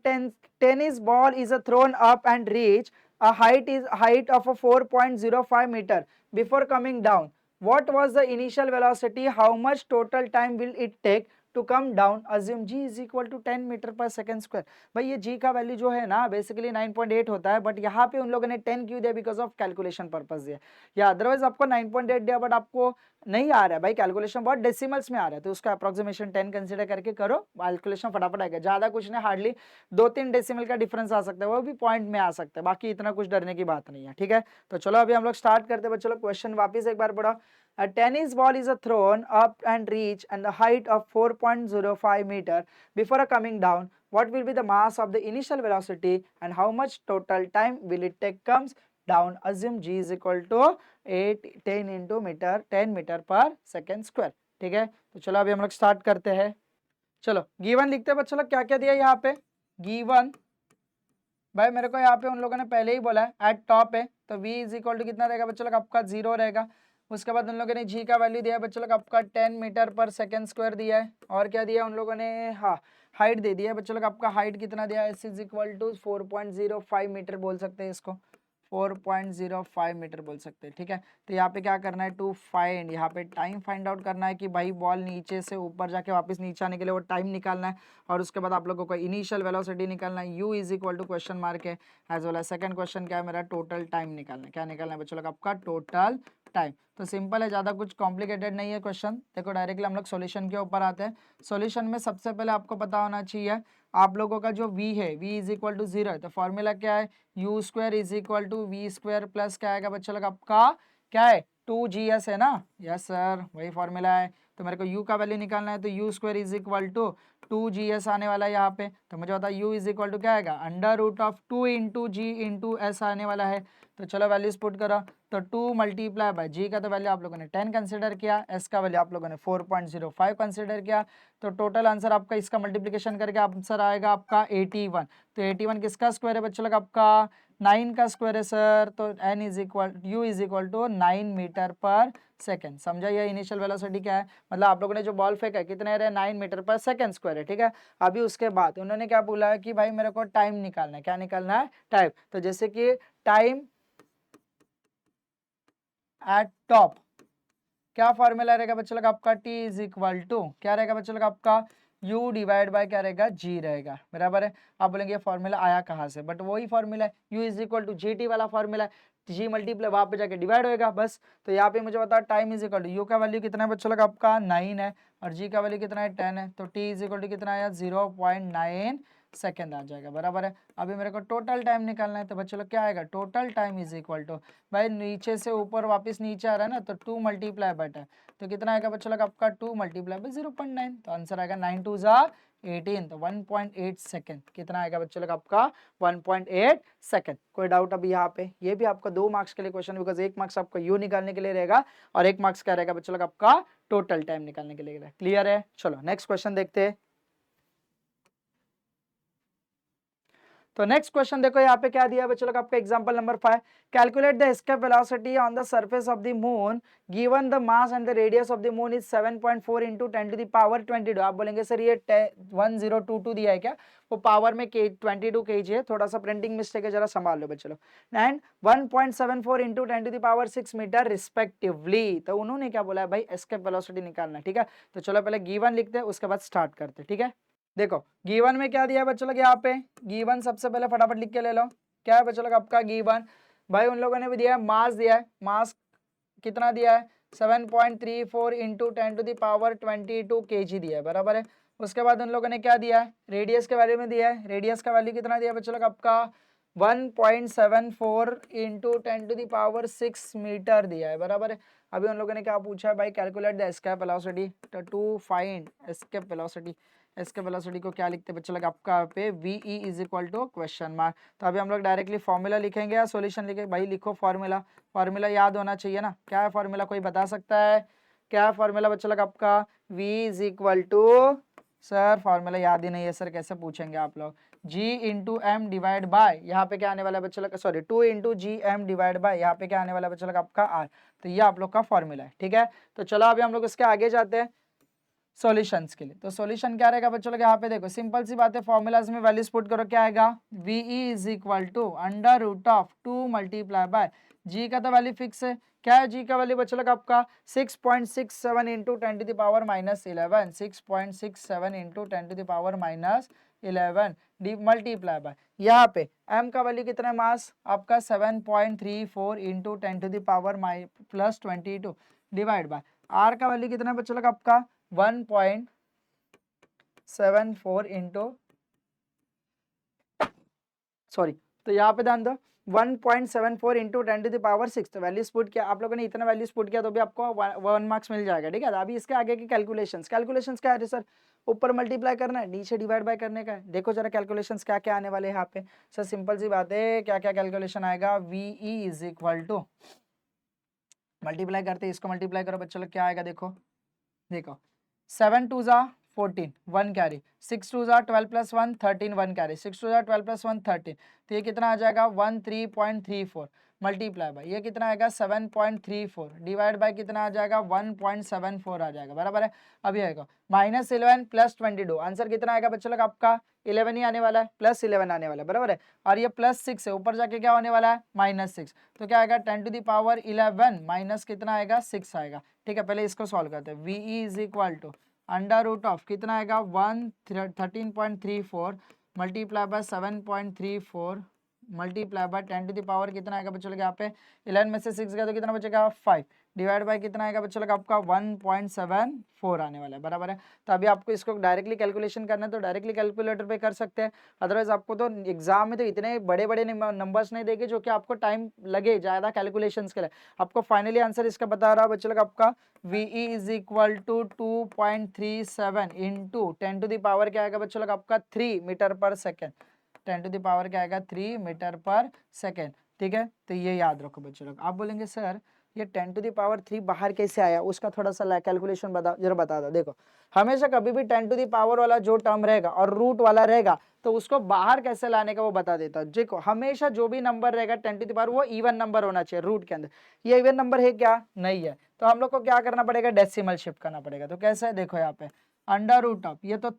tennis ball is thrown up and reach a height of a 4.05 metre before coming down, what was the initial velocity, how much total time will it take to come down, assume g is equal to 10 metre per second square. भाई ये g का value जो है ना basically 9.8 होता है, but यहाँ पे उन लोगों ने 10 क्यों दिया, बिकॉज ऑफ कैलकुलेशन पर्पज दिया, या अदरवाइज आपको 9.8 दिया बट आपको नहीं आ रहा है भाई, कैलकुलेशन बहुत डेसिमल्स में आ रहा है, तो उसका अप्रोक्सीमेशन 10 कंसीडर करके करो, कैलकुलेशन फटाफट आएगा। ज्यादा कुछ नहीं, हार्डली 2-3 डेसिमल का डिफरेंस आ सकता है, वो भी पॉइंट में आ सकता है, बाकी इतना कुछ डरने की बात नहीं है, ठीक है। तो चलो अभी हम लोग स्टार्ट करते हैं बच्चों लोग। क्वेश्चन वापिस एक बार पढ़ो। A tennis ball is thrown up and reach and the height of 4.05 meter before coming down. What will be the mass of the initial velocity and how much total time will it take comes down? Assume g is equal to 10 into metre 10 metre पर second square, ठीक है। तो चलो अभी हम लोग start करते हैं। चलो गिवन लिखते हैं बच्चों लोग, क्या क्या दिया यहाँ पे गिवन। भाई मेरे को यहाँ पे उन लोगों ने पहले ही बोला है एट टॉप है, तो v इज इक्वल टू कितना रहेगा बच्चों लोग आपका 0 रहेगा। उसके बाद उन लोगों ने g का वैल्यू दिया है बच्चों लोग आपका 10 मीटर पर सेकेंड स्क्वायर दिया है, और क्या दिया उन लोगों ने, हाँ हाइट दे दिया है बच्चों लोग आपका, हाइट कितना दिया है s is equal to 4.05 metre बोल सकते हैं इसको, 4.05 मीटर बोल सकते हैं, ठीक है। तो यहाँ पे क्या करना है, टू फाइंड, यहाँ पे टाइम फाइंड आउट करना है कि भाई बॉल नीचे से ऊपर जाके वापस नीचे आने के लिए वो टाइम निकालना है, और उसके बाद आप लोगों को इनिशियल वेलोसिटी निकालना है, u is equal to question mark है, as well as second question क्या है मेरा, टोटल टाइम निकालना है। क्या निकालना है बच्चों लोग आपका, टोटल टाइम। तो सिंपल है, ज़्यादा कुछ कॉम्प्लिकेटेड नहीं है क्वेश्चन। देखो डायरेक्टली हम लोग सॉल्यूशन के ऊपर आते हैं। सॉल्यूशन में सबसे पहले आपको पता होना चाहिए आप लोगों का जो v है, v इज इक्वल टू 0 है, तो फॉर्मूला क्या है, u square is equal to V square plus क्या आएगा बच्चों लोग आपका, क्या है 2gs है ना, यस सर वही फॉर्मूला है। तो मेरे को u का वैल्यू निकालना है, तो u square is equal to 2gs आने वाला है यहाँ पे। तो मुझे पता है u इज इक्वल टू क्या आएगा, under root of 2 into G into S आने वाला है। तो चलो वैल्यूज पुट करो, तो 2 मल्टीप्लाई बाय जी का तो वैल्यू आप लोगों ने 10 कंसिडर किया, एस का वैल्यू आप लोगों ने 4.05 कंसिडर किया। तो टोटल आंसर आपका इसका मल्टीप्लिकेशन करके आंसर आएगा आपका 81। तो 81 किसका स्क्वायर है बच्चों लोग आपका, 9 का स्क्वायर है सर। तो n is equal u is equal to 9 metre पर सेकेंड। समझा ये इनिशियल वेलोसिटी क्या है, मतलब आप लोगों ने जो बॉल फेंका है कितने रहे 9 मीटर पर सेकेंड स्क्वायर है, ठीक है। अभी उसके बाद उन्होंने क्या बोला है कि भाई मेरे को टाइम निकालना है, क्या निकालना है, टाइम। तो जैसे कि टाइम एट टॉप, क्या फॉर्मूला रहेगा बच्चों लोग आपका, t इज इक्वल टू क्या रहेगा बच्चों लोग आपका, u डिवाइड बाय क्या रहेगा, g रहेगा, बराबर है। आप बोलेंगे ये फॉर्मूला आया कहाँ से, बट वही फॉर्मूला है, u is equal to G T वाला फॉर्मूला है, g मल्टीप्लाई वहां पे जाके डिवाइड होएगा बस। तो यहाँ पे मुझे बता time is equal to u का वैल्यू कितना है बच्चों लोग आपका 9 है, और g का वैल्यू कितना है 10 है, तो t इज इक्वल टू कितना आया 0.9 सेकेंड आ जाएगा, बराबर है। अभी मेरे को टोटल टाइम निकालना है, तो बच्चों लोग क्या आएगा, total time is equal to, भाई नीचे से ऊपर वापस नीचे आ रहा है ना, तो 2 मल्टीप्लाई बाय 10, तो कितना आएगा बच्चों लोग आपका 2 मल्टीप्लाई बाय 0.9, तो आंसर आएगा 9 2 जा 18, तो 1.8 सेकेंड। कितना आएगा बच्चों लोग आपका 1.8 सेकेंड। कोई डाउट अभी यहाँ पे? ये भी आपका 2 मार्क्स के लिए क्वेश्चन, बिकॉज 1 मार्क्स आपका यू निकालने के लिए रहेगा और 1 मार्क्स क्या रहेगा बच्चों लोग आपका टोटल टाइम निकालने के लिए रहेगा। क्लियर है? चलो नेक्स्ट क्वेश्चन देखते हैं। तो नेक्स्ट क्वेश्चन देखो यहाँ पे क्या दिया है बच्चों लोग आपका example number 5, calculate the escape velocity on the surface of the moon given the mass and the radius of the moon is 7.4 into 10 to the power 22। आप बोलेंगे सर ये 1022 दिया है क्या? वो पावर में 22 kg है, थोड़ा सा प्रिंटिंग मिस्टेक है, जरा संभाल लो बच्चों लोग। And 1.74 into 10 to the power 6 metre respectively. तो उन्होंने क्या बोला है भाई, एस्केप वेलोसिटी निकालना, ठीक है। तो चलो पहले गिवन लिखते हैं, उसके बाद स्टार्ट करते हैं, ठीक है। देखो गिवन में क्या दिया है बच्चों लोग, यहाँ पे गिवन सबसे पहले फटाफट लिख के ले लो। क्या है बच्चों लोग आपका गिवन? भाई उन लोगों ने भी दिया है, मास दिया है। मास कितना दिया है? 7.34 into 10 to the power 22 kg दिया है, बराबर है। उसके बाद उन लोगों ने क्या दिया है, रेडियस के वैल्यू में दिया है। रेडियस का वैल्यू कितना दिया है बच्चों लोग आपका 1.74 into 10 to the power 6 metre दिया है, बराबर है। अभी उन लोगों ने क्या पूछा है भाई, calculate the escape velocity, to find escape velocity. Escape velocity को क्या लिखते हैं बच्चों लोग आपका पे VE is equal to question mark. तो अभी हम लोग डायरेक्टली फॉर्मूला लिखेंगे या सॉल्यूशन लिखेंगे? भाई लिखो फॉर्मूला, फॉर्मूला याद होना चाहिए ना। क्या है फॉर्मूला, कोई बता सकता है? क्या है फॉर्मूला बच्चों लोग आपका? V is equal to, sir formula याद ही नहीं है सर, कैसे पूछेंगे आप लोग? G into M divide by, यहाँ पे क्या आने वाला है बच्चों लोग, sorry 2 into G M divide by, यहाँ पे क्या आने वाला है बच्चों लोग आपका R। तो ये आप लोग का फॉर्मूला है, ठीक है। तो चलो अभी हम लोग इसके आगे जाते हैं सॉल्यूशंस के लिए। तो सॉल्यूशन क्या रहेगा बच्चों लोग, यहाँ पे देखो सिंपल सी बात है, फॉर्मूलाज में वैल्यूज पुट करो, क्या आएगा VE is equal to under root of 2 multiply by, जी का तो वैल्यू फिक्स है। क्या है जी का वैल्यू बच्चों लोग आपका 6.67 into 10 to the power minus 11, 6.67 into 10 to the power minus 11 D multiply by, यहाँ पे m का वैल्यू कितना है, मास आपका 7.34 into 10 to the power plus 22 divide by, r का वैल्यू कितना है बच्चों लोग आपका 1.74 इंटू, सॉरी, तो यहाँ पे ध्यान दो 1.74 इंटू 10 टू द पावर 6। तो वैल्यूज पुट किया आप लोगों ने, इतना वैल्यूज पुट किया तो भी आपको 1 मार्क्स मिल जाएगा, ठीक है। अभी इसके आगे की कैलकुलेशंस क्या है सर? ऊपर मल्टीप्लाई करना है, नीचे डिवाइड बाय करने का है। देखो जरा कैलकुलेशंस क्या क्या आने वाले हैं यहाँ पे। सर सिंपल सी बात है, क्या क्या कैलकुलेशन आएगा, VE is equal to, multiply करते इसको, मल्टीप्लाई करो बच्चों लोग, क्या आएगा देखो, 7 2 जा 14, 1 कैरी, 6 2 जा 12 प्लस 1 13, 1 कैरी, 6 2 जा 12 प्लस 1 13, तो ये कितना आ जाएगा 13.34 मल्टीप्लाई बाय, ये कितना आएगा 7.34 डिवाइड बाय कितना आ जाएगा 1.74 आ जाएगा, बराबर है। अभी आएगा -11 प्लस 22, आंसर कितना आएगा बच्चों लोग आपका 11 ही आने वाला है, प्लस 11 आने वाला है, बराबर है। और ये प्लस 6 है, ऊपर जाके क्या होने वाला है -6, तो क्या आएगा 10 टू द पावर 11 माइनस कितना आएगा 6 आएगा, ठीक है। पहले इसको सॉल्व करते हैं। VE is equal to under root of कितना आएगा 13.34 multiply by 7.34 multiply by 10 to the power कितना आएगा बच्चों लोग यहाँ पे 11 में से 6 गया तो कितना बचेगा 5 डिवाइड बाय कितना आएगा बच्चों लोग आपका 1.74 आने वाला है, बराबर है। तो अभी आपको इसको डायरेक्टली कैलकुलेशन करना है तो डायरेक्टली कैलकुलेटर पे कर सकते हैं, अदरवाइज आपको तो एग्जाम में तो इतने बड़े बड़े नंबर्स नहीं देंगे जो कि आपको टाइम लगे ज़्यादा कैलकुलेशंस के लिए। आपको फाइनली आंसर इसका बता रहा बच्चों लोग आपका VE is equal to 2.37 into 10 to the power क्या आएगा बच्चों लोग आपका 3 मीटर पर सेकेंड, 10 टू द पावर क्या आएगा 3 मीटर पर सेकेंड, ठीक है। तो ये याद रखो बच्चों लोग। आप बोलेंगे सर ये 10 टू द पावर 3 बाहर कैसे आया, उसका थोड़ा सा कैलकुलेशन बता दो। देखो हमेशा कभी भी 10 टू द पावर वाला जो टर्म रहेगा और रूट वाला रहेगा तो उसको बाहर कैसे लाने का वो बता देता है। देखो हमेशा जो भी नंबर रहेगा 10 टू द पावर वो इवन नंबर होना चाहिए रूट के अंदर, ये इवन नंबर है क्या, नहीं है, तो हम लोग को क्या करना पड़ेगा डेसिमल शिफ्ट करना पड़ेगा। तो कैसे है देखो यहाँ पे अंडर रूट ऑफ, ये तो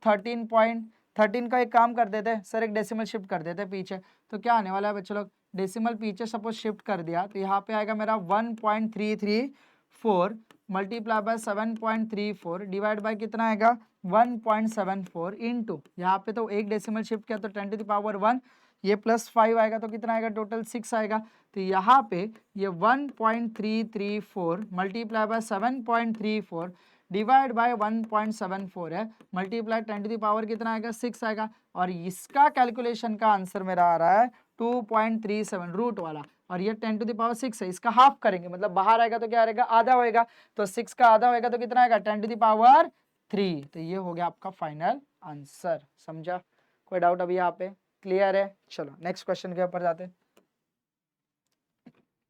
13 का एक काम कर देते हैं सर, एक डेसिमल शिफ्ट कर देते हैं पीछे, तो क्या आने वाला है बच्चों लोग, डेसिमल पीछे सपोज शिफ्ट कर दिया तो यहाँ पे आएगा मेरा 1.334 मल्टीप्लाई बाय 7.34 डिवाइड बाय कितना आएगा 1.74 इंटू, यहाँ पे तो एक डेसिमल शिफ्ट किया तो 10 टू द पावर 1, ये प्लस 5 आएगा तो कितना आएगा टोटल 6 आएगा। तो यहाँ पे ये 1.334 मल्टीप्लाई बाय 7.34 डिवाइड बाय 1.74 है, मल्टीप्लाई 10⁻, कितना आएगा 6 आएगा, और इसका कैलकुलेशन का आंसर मेरा आ रहा है 2.37 रूट वाला, और ये 10⁻6 है, इसका हाफ करेंगे मतलब बाहर आएगा तो क्या आएगा, आधा होएगा, तो 6 का आधा होएगा तो कितना आएगा 10⁻3। तो ये हो गया आपका फाइनल आंसर। समझा? कोई डाउट अभी यहाँ पे? क्लियर है? चलो नेक्स्ट क्वेश्चन के ऊपर जाते हैं।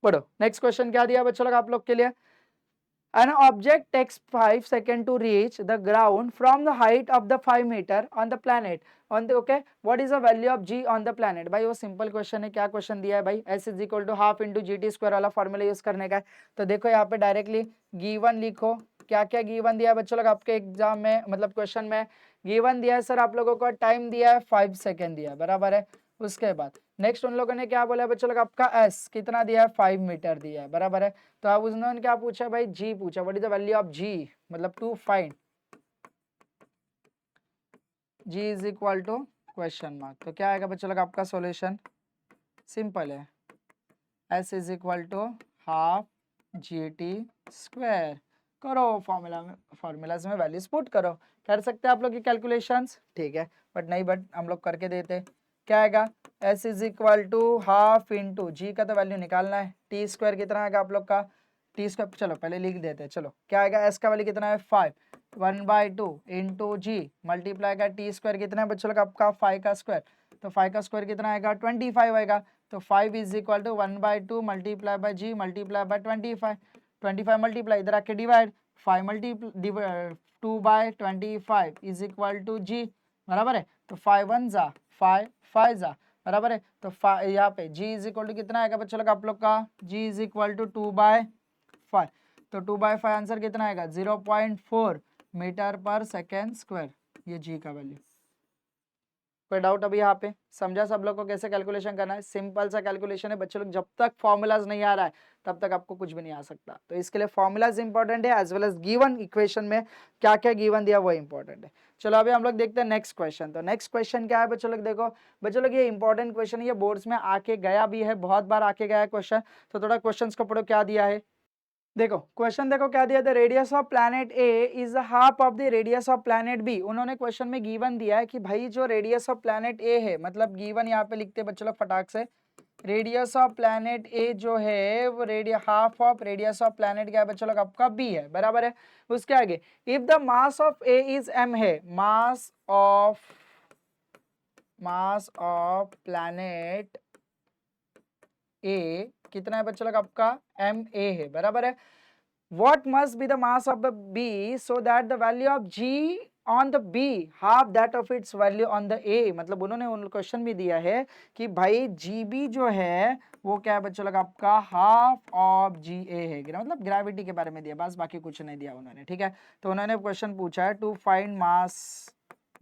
पढ़ो नेक्स्ट क्वेश्चन क्या दिया बच्चों लोग आप लोग के लिए। An object takes 5 seconds to reach the ground from the height of the 5 meter on the planet. On the okay, what is the value of g on the planet? भाई वो सिंपल क्वेश्चन है। क्या question दिया है भाई? s is equal to half into G T square वाला formula use करने का है। तो देखो यहाँ पे डायरेक्टली गिवन लिखो। क्या क्या गिवन दिया है बच्चों लोग आपके एग्जाम में, मतलब क्वेश्चन में गिवन दिया है सर आप लोगों को, टाइम दिया है 5 सेकेंड दिया है, बराबर है। उसके बाद नेक्स्ट उन लोगों ने क्या बोला बच्चों लोग आपका s कितना दिया है 5 मीटर दिया है, बराबर है। तो अब उन्होंने क्या पूछा भाई, g पूछा, what is the value of g, मतलब to find g is equal to question mark. तो क्या आएगा बच्चों लोग आपका सॉल्यूशन, सिंपल है, s is equal to half G T square. करो फॉर्मूला में, फॉर्मूलाज में वैल्यूज पुट करो, कर सकते हैं आप लोग की कैलकुलेशंस, ठीक है, बट नहीं, बट हम लोग करके देते। क्या आएगा, s is equal to half into जी का तो वैल्यू निकालना है, टी स्क्वायर कितना आएगा आप लोग का, टी स्क्वायर, चलो पहले लिख देते हैं। चलो क्या आएगा, s का वैल्यू कितना है 5, 1/2 इंटू जी मल्टीप्लाई का टी स्क्वायर कितना है बच्चों लोग आपका 5 का स्क्वायर, तो 5 का स्क्वायर कितना आएगा 25 आएगा। तो 5 is equal to 1/2 multiply by ji multiply by 25, 25 multiply इधर आके divide, 5 multiply 2/25 is equal to g, बराबर है। तो 5 1 जा 5 5 जा, बराबर है। तो यहाँ पे g इज इक्वल टू कितना आएगा बच्चों लोग आप लोग का, g इज इक्वल टू 2/5, तो 2/5 आंसर कितना आएगा 0.4 मीटर पर सेकेंड स्क्वायर, ये g का वैल्यू। कोई डाउट अभी यहाँ पे? समझा सब लोग को कैसे कैलकुलेशन करना है? सिंपल सा कैलकुलेशन है बच्चों लोग, जब तक फॉर्मूलाज नहीं आ रहा है तब तक आपको कुछ भी नहीं आ सकता। तो इसके लिए फॉर्मूलाज इंपॉर्टेंट है, as well as given equation में क्या क्या गिवन दिया वो इंपॉर्टेंट है। चलो अभी हम लोग देखते हैं नेक्स्ट क्वेश्चन। तो नेक्स्ट क्वेश्चन क्या है बच्चों लोग, देखो बच्चों लोग ये इंपॉर्टेंट क्वेश्चन है, ये बोर्ड्स में आके गया भी है, बहुत बार आके गया है क्वेश्चन। तो थोड़ा क्वेश्चन को पढ़ो क्या दिया है। देखो क्वेश्चन देखो क्या दिया, the radius of planet A is half of the radius of planet B. उन्होंने क्वेश्चन में गिवन दिया है कि भाई जो रेडियस ऑफ प्लैनेट ए है, मतलब गिवन यहाँ पे लिखते हैं बच्चों लोग फटाक से, रेडियस ऑफ प्लैनेट ए जो है वो half of radius of planet क्या है बच्चों लोग आपका बी है, बराबर है। उसके आगे if the mass of A is m है, मास ऑफ प्लैनेट ए कितना है बच्चों लोग आपका m a है, बराबर है। What must be the mass of the B so that the value of G on the B half that of its value on the A। मतलब उन्होंने उन क्वेश्चन भी दिया है कि भाई GB जो है वो क्या है बच्चों लोग आपका हाफ ऑफ GA है, मतलब ग्रेविटी के बारे में दिया बस, बाकी कुछ नहीं दिया उन्होंने, ठीक है। तो उन्होंने क्वेश्चन पूछा है टू फाइंड मास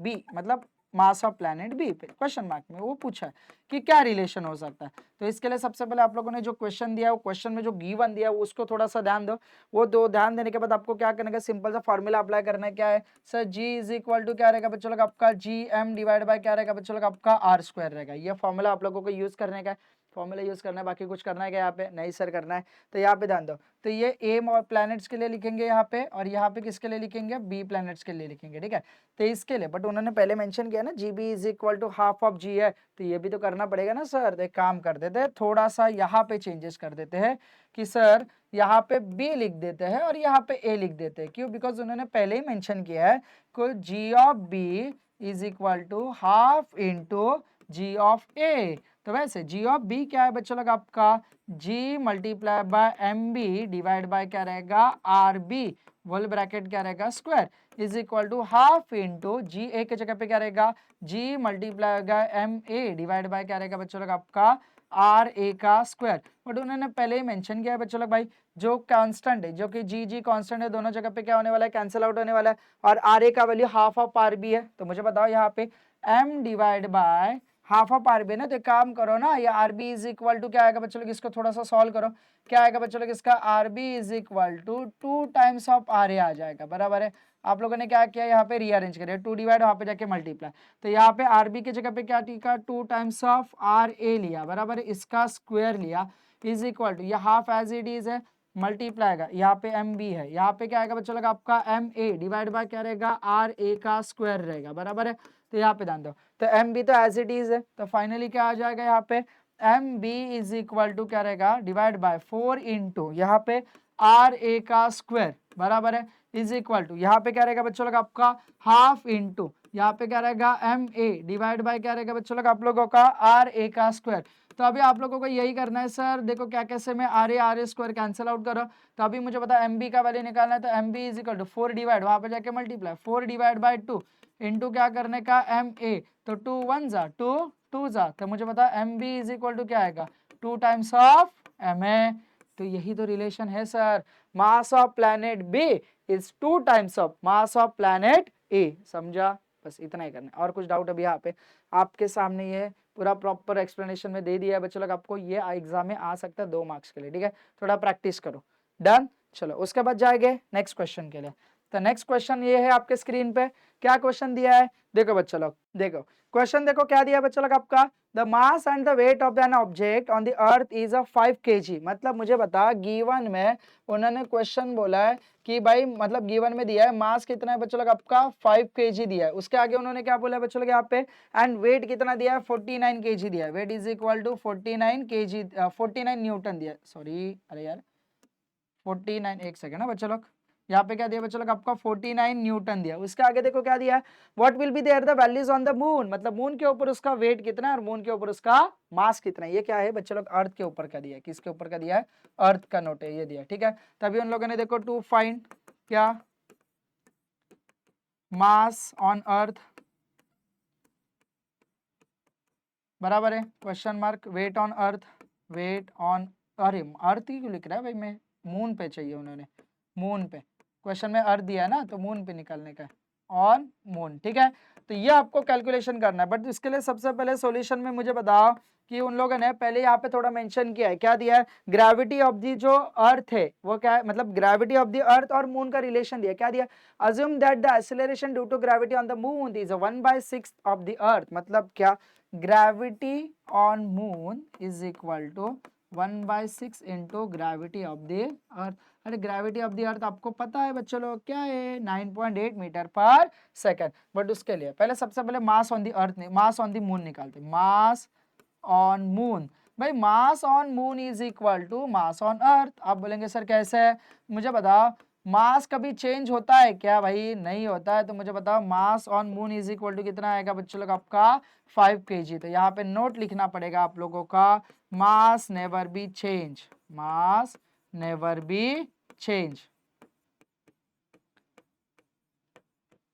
B, मतलब मास ऑफ प्लैनेट बी पे क्वेश्चन मार्क में वो पूछा है कि क्या रिलेशन हो सकता है। तो इसके लिए सबसे पहले आप लोगों ने जो क्वेश्चन दिया है, वो क्वेश्चन में जो गिवन दिया है उसको थोड़ा सा ध्यान दो। वो दो ध्यान देने के बाद आपको क्या करना है, सिंपल सा फॉर्मूला अप्लाई करना है। क्या है sir, G is equal to क्या रहेगा बच्चों लोग आपका जी एम डिवाइड बाय क्या रहेगा बच्चों लोग आपका आर स्क्वायर रहेगा। ये फॉर्मूला आप लोगों को यूज करने का है, फॉर्मूला यूज करना है, बाकी कुछ करना है क्या यहाँ पे नहीं सर करना है। तो यहाँ पे ध्यान दो, तो ये ए और प्लैनेट्स के लिए लिखेंगे यहाँ पे, और यहाँ पे किसके लिए लिखेंगे, बी प्लैनेट्स के लिए लिखेंगे, ठीक है। तो इसके लिए बट उन्होंने पहले मेंशन किया ना g b is equal to half of g है, तो ये भी तो करना पड़ेगा ना सर। तो एक काम कर देते हैं, थोड़ा सा यहाँ पे चेंजेस कर देते हैं कि सर यहाँ पे बी लिख देते हैं और यहाँ पे ए लिख देते हैं। क्यों, बिकॉज उन्होंने पहले ही मेंशन किया है कि g of b is equal to half into g of a. तो वैसे जी ऑफ बी क्या है बच्चों लोग आपका g multiply by m b divide by क्या रहेगा आर बी वोल ब्रैकेट क्या रहेगा square is equal to half into g a के जगह पे क्या रहेगा g multiply by m a divide by क्या रहेगा बच्चों लोग आपका आर ए का स्क्वायर। बट उन्होंने पहले ही मेंशन किया है बच्चों लोग भाई जो कांस्टेंट है, जो कि जी कांस्टेंट है, दोनों जगह पे क्या होने वाला है कैंसिल आउट होने वाला है, और आर ए का value half of R B है। तो मुझे बताओ यहाँ पे M divide by half of R B ना, तो एक काम करो ना, ये R B is equal to क्या आएगा बच्चों लोग, इसको थोड़ा सा सॉल्व करो। क्या आएगा बच्चों लोग, इसका r B is equal to 2 times of r a आ जाएगा, बराबर है। आप लोगों ने क्या किया यहाँ पे रीअरेंज करिए, 2 डिवाइड वहां पे जाके मल्टीप्लाई, तो यहाँ पे आर बी की जगह पे क्या टीका 2 टाइम्स ऑफ आर ए लिया, बराबर है, इसका स्क्वायर लिया इज इक्वल टू ये हाफ एज इट इज है, मल्टीप्लाई आएगा, यहाँ पे एम बी है, यहाँ पे क्या आएगा बच्चों लोग आपका एम ए डिवाइड बाय क्या रहेगा आर ए का स्क्वायर रहेगा, बराबर है। तो यहाँ पे ध्यान दो, तो एम बी तो एज इट इज है, तो फाइनली क्या आ जाएगा यहाँ पे M B is equal to क्या रहेगा डिवाइड बाय 4 इंटू यहाँ पे आर ए का स्क्वायर, बराबर है, इज इक्वल टू यहाँ पे क्या रहेगा बच्चों लोग आपका हाफ इंटू यहाँ पे क्या रहेगा एम ए डिवाइड बाय क्या रहेगा बच्चों लोग आप लोगों का आर ए का स्क्वायर। तो अभी आप लोगों को यही करना है सर, देखो क्या कैसे में R A square cancel out करो, तो अभी मुझे पता है एम बी का वैल्यू निकालना है, तो M B is equal to 4 divide वहां पे जाके मल्टीप्लाई 4 डिवाइड बाय 2 इंटू क्या करने का एम ए, तो 2 1 जा 2 2 जा, तो मुझे पता है M B is equal to क्या आएगा 2 टाइम्स ऑफ एम ए। तो यही तो रिलेशन है sir, mass of planet b is 2 times of mass of planet a, समझा, बस इतना ही करना है। और कुछ डाउट अभी यहाँ पे आपके सामने ये पूरा प्रॉपर एक्सप्लेनेशन में दे दिया है बच्चों लोग, आपको ये एग्जाम में आ सकता है 2 मार्क्स के लिए, ठीक है, थोड़ा प्रैक्टिस करो, डन। चलो उसके बाद जाएंगे नेक्स्ट क्वेश्चन के लिए। तो नेक्स्ट क्वेश्चन ये है आपके स्क्रीन पे, क्या क्वेश्चन दिया है देखो बच्चों लोग, देखो क्वेश्चन देखो क्या दिया है बच्चों लोग आपका, the mass and the weight of an object on the earth is a 5 kg। मतलब मुझे बता गिवन में उन्होंने क्वेश्चन बोला है कि भाई मतलब गिवन में दिया है मास कितना है बच्चों लोग आपका 5 kg दिया है, उसके आगे उन्होंने क्या बोला है बच्चों लोग यहाँ पे एंड वेट कितना दिया है 49 kg दिया है, weight is equal to 49 kg 49 newton दिया है, सॉरी अरे यार 49 एक सेकंड ना बच्चों लोग, यहाँ पे क्या दिया बच्चों लोग आपका 49 न्यूटन दिया, उसके आगे देखो क्या दिया है what will be there the values on the moon, मतलब मून के ऊपर उसका वेट कितना है और मून के ऊपर उसका मास कितना है। ये क्या है बच्चों लोग अर्थ के ऊपर का दिया है, किसके ऊपर का दिया है अर्थ का नोट है ये दिया, ठीक है। तभी उन लोगों ने देखो टू फाइंड क्या मास ऑन अर्थ, बराबर है question mark weight on earth, weight on, अरे अर्थ ही क्यों लिख रहा है भाई, मैं मून पे चाहिए उन्होंने, मून पे क्वेश्चन में अर्थ दिया है ना तो मून पे निकालने का है, ऑन मून, ठीक है। तो ये आपको कैलकुलेशन करना है, बट इसके लिए सबसे पहले सॉल्यूशन में मुझे बताओ कि उन लोगों ने पहले यहाँ पे थोड़ा मेंशन किया है, क्या दिया है ग्रेविटी ऑफ दी जो अर्थ है वो क्या है, मतलब ग्रेविटी ऑफ द अर्थ और मून का रिलेशन दिया, क्या दिया assume that the acceleration due to gravity on the moon is 1/6 of the earth, मतलब क्या gravity on moon is equal to 1/6 into gravity of the earth. अरे ग्रेविटी ऑफ द अर्थ आपको पता है बच्चों लोग क्या है 9.8 मीटर पर सेकंड, बट उसके लिए पहले सबसे पहले mass on the earth mass on the moon निकालते, मास ऑन मून, भाई mass on moon is equal to mass on earth. आप बोलेंगे सर कैसे है, मुझे बताओ मास कभी चेंज होता है क्या, भाई नहीं होता है, तो मुझे बताओ mass on moon is equal to कितना आएगा बच्चों लोग आपका 5 kg। तो यहाँ पे नोट लिखना पड़ेगा आप लोगों का mass never be change, mass never be change,